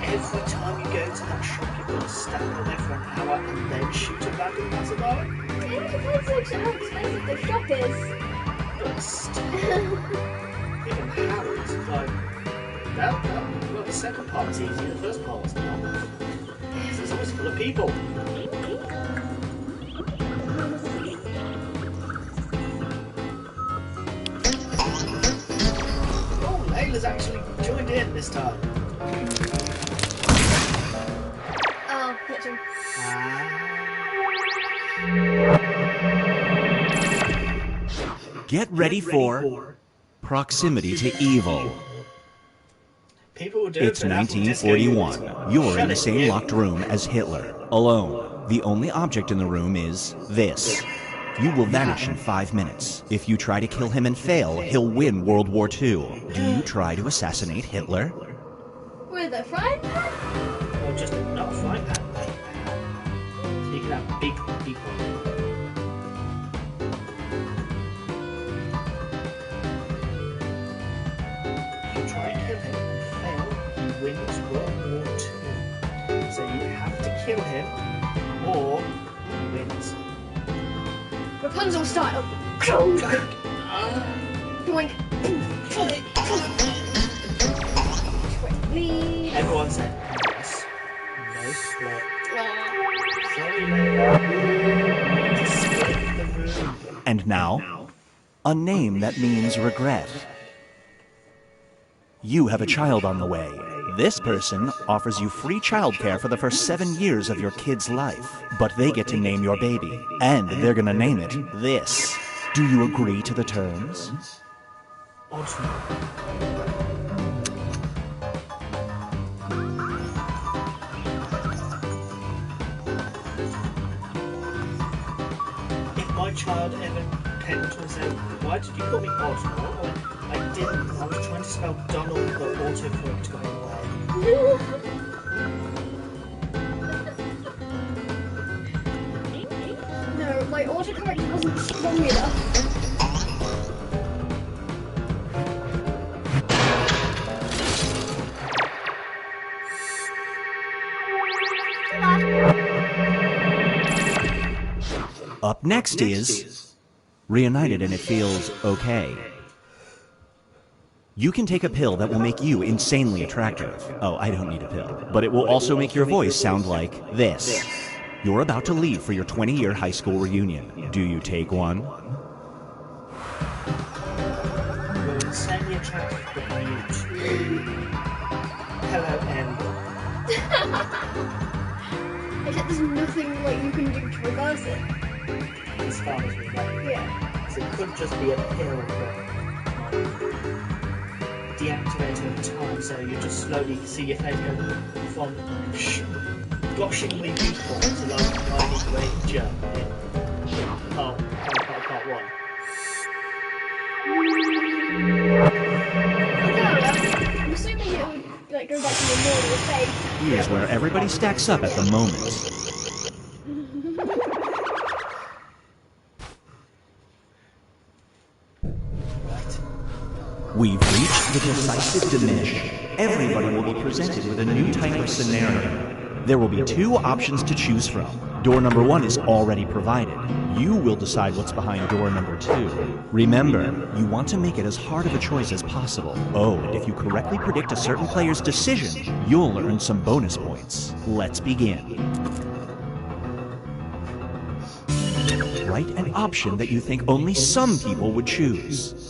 B: Every time you go to that shop, you've got to stand there for an hour and then shoot a random passerby?
A: It depends on how expensive the shop is.
B: But still, even Harrods is like, well, the second part's easy, the first part's not. It's always full of people. Oh, Layla's actually joined in this time.
A: Oh, glitching.
P: Get ready for proximity to evil. It's 1941. You're in the same locked room as Hitler, alone. The only object in the room is this. You will vanish in 5 minutes. If you try to kill him and fail, he'll win World War II. Do you try to assassinate Hitler?
A: With a frying pan?
B: Or just not a frying pan. So you can have big people. If you try and kill him and fail, he wins World War II. So you have to kill him, or he wins.
A: Rapunzel style. Boink.
B: Everyone said yes. No split. Sorry, Layla.
P: And now, a name that means regret. You have a child on the way. This person offers you free childcare for the first 7 years of your kid's life. But they get to name your baby. And they're gonna name it this. Do you agree to the terms?
B: If my child ever came to me and said, why did you call me Osmo? I didn't. I was trying to spell Donald, but autocorrect got in the way.
A: No, my autocorrect wasn't strong enough.
P: Up next is Reunited and It Feels Okay. You can take a pill that will make you insanely attractive. Oh, I don't need a pill. But it will also make your voice sound like this. You're about to leave for your 20-year high school reunion. Do you take one?
B: You're insanely attractive, but mute. Hello, Emma.
A: Except there's nothing like you can do to reverse it.
B: As far as we know.
A: Yeah.
B: So it could just be a pill that deactivates over time, so you just slowly see your face go from gushingly beautiful to like Riding Ranger in part 1.
A: I'm assuming it would like go back to the normal state.
P: Here's where everybody stacks up at the moment. We've reached the decisive diminish. Everybody will be presented with a new type of scenario. There will be 2 options to choose from. Door number 1 is already provided. You will decide what's behind door number 2. Remember, you want to make it as hard of a choice as possible. Oh, and if you correctly predict a certain player's decision, you'll earn some bonus points. Let's begin. Write an option that you think only some people would choose.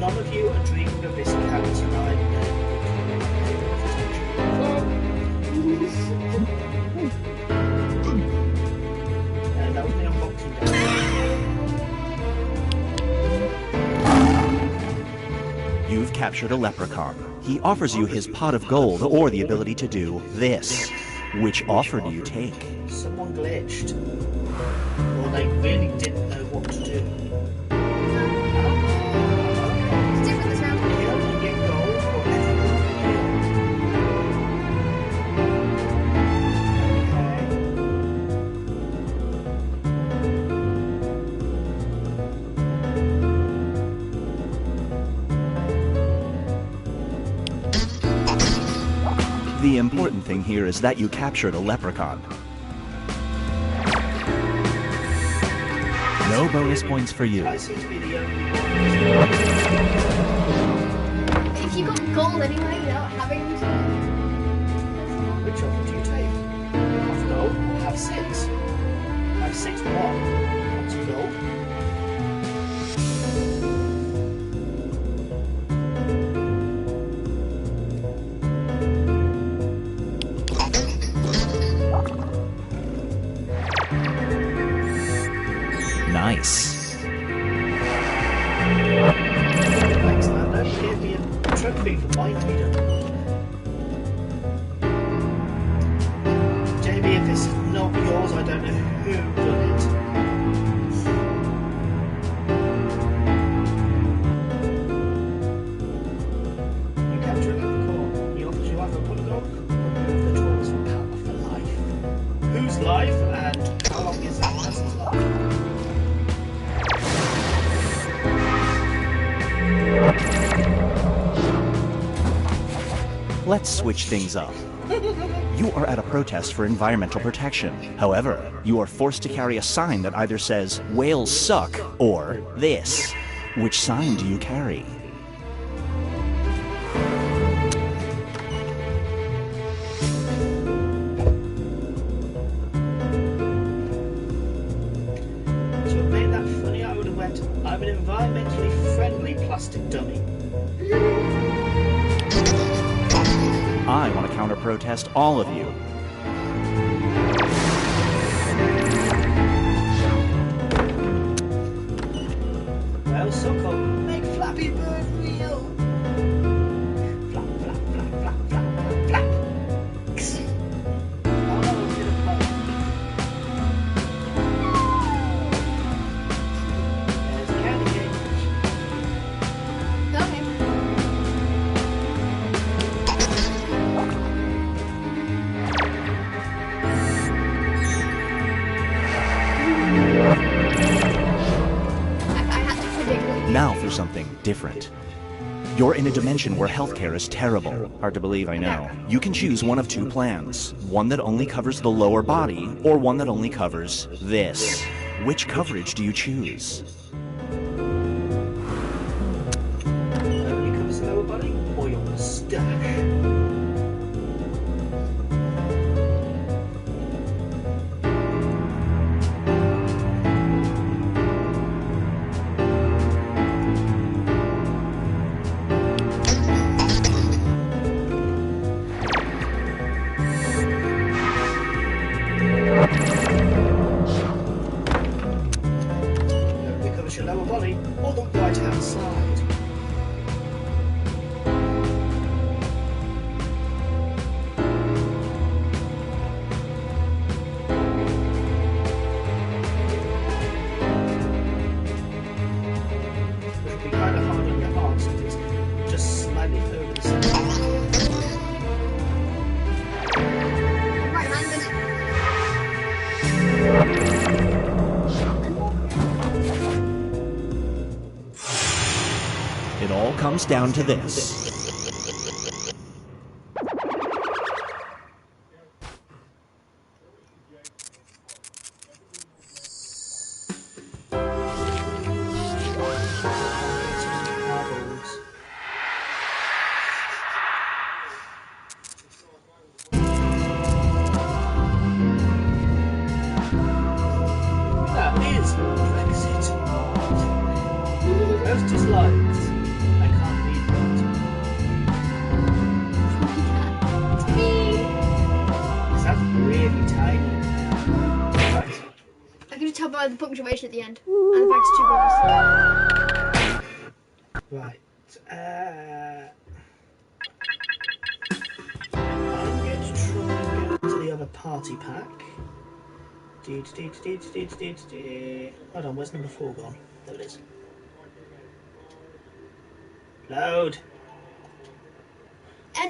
B: None of you are dreaming of this character riding that was the unboxing day.
P: You've captured a leprechaun. He offers you his pot of gold or the ability to do this. Which offer do you take?
B: Someone glitched. Or they really didn't know what to do.
P: The important thing here is that you captured a leprechaun. No bonus points for you.
A: If you got gold anyway, having to...
B: Which offer do you take? Half gold or have 6? Have 6 what? That's gold.
P: Nice.
B: Thanks, Lando. Give me a trophy for mind reader. Jamie, if this is not yours, I don't know who done it. You capture a leprechaun. He offers you either one gold or move the tools for power for life. Whose life and how long is that person's life?
P: Let's switch things up. You are at a protest for environmental protection. However, you are forced to carry a sign that either says, "Whales suck," or this. Which sign do you carry?
B: To have made that funny, I would have went, "I'm an environmentally friendly plastic dummy."
P: I want to counter-protest all of you.
B: Well, suckle, make Flappy Bird real. Flap, flap, flap, flap, flap, flap, flap. Oh, that was gonna play. There's a candy cane.
P: Now for something different. You're in a dimension where healthcare is terrible. Hard to believe, I know. You can choose one of two plans. One that only covers the lower body, or one that only covers this. Which coverage do you choose?
B: Only covers the lower body, or your mustache? Your lower body or the right hand side. Which would be kind of hard on your arms if it's just slightly over the center.
A: Right-handed.
P: It all comes down to this.
B: That is Brexit. Most disliked. I can't read that.
A: It's me.
B: That's really tiny. Right.
A: I can just tell by the punctuation at the end. And the fact it's two bars.
B: Right. I'm going to try and get to the other party pack. Hold on, where's number 4 gone? There it is. Load.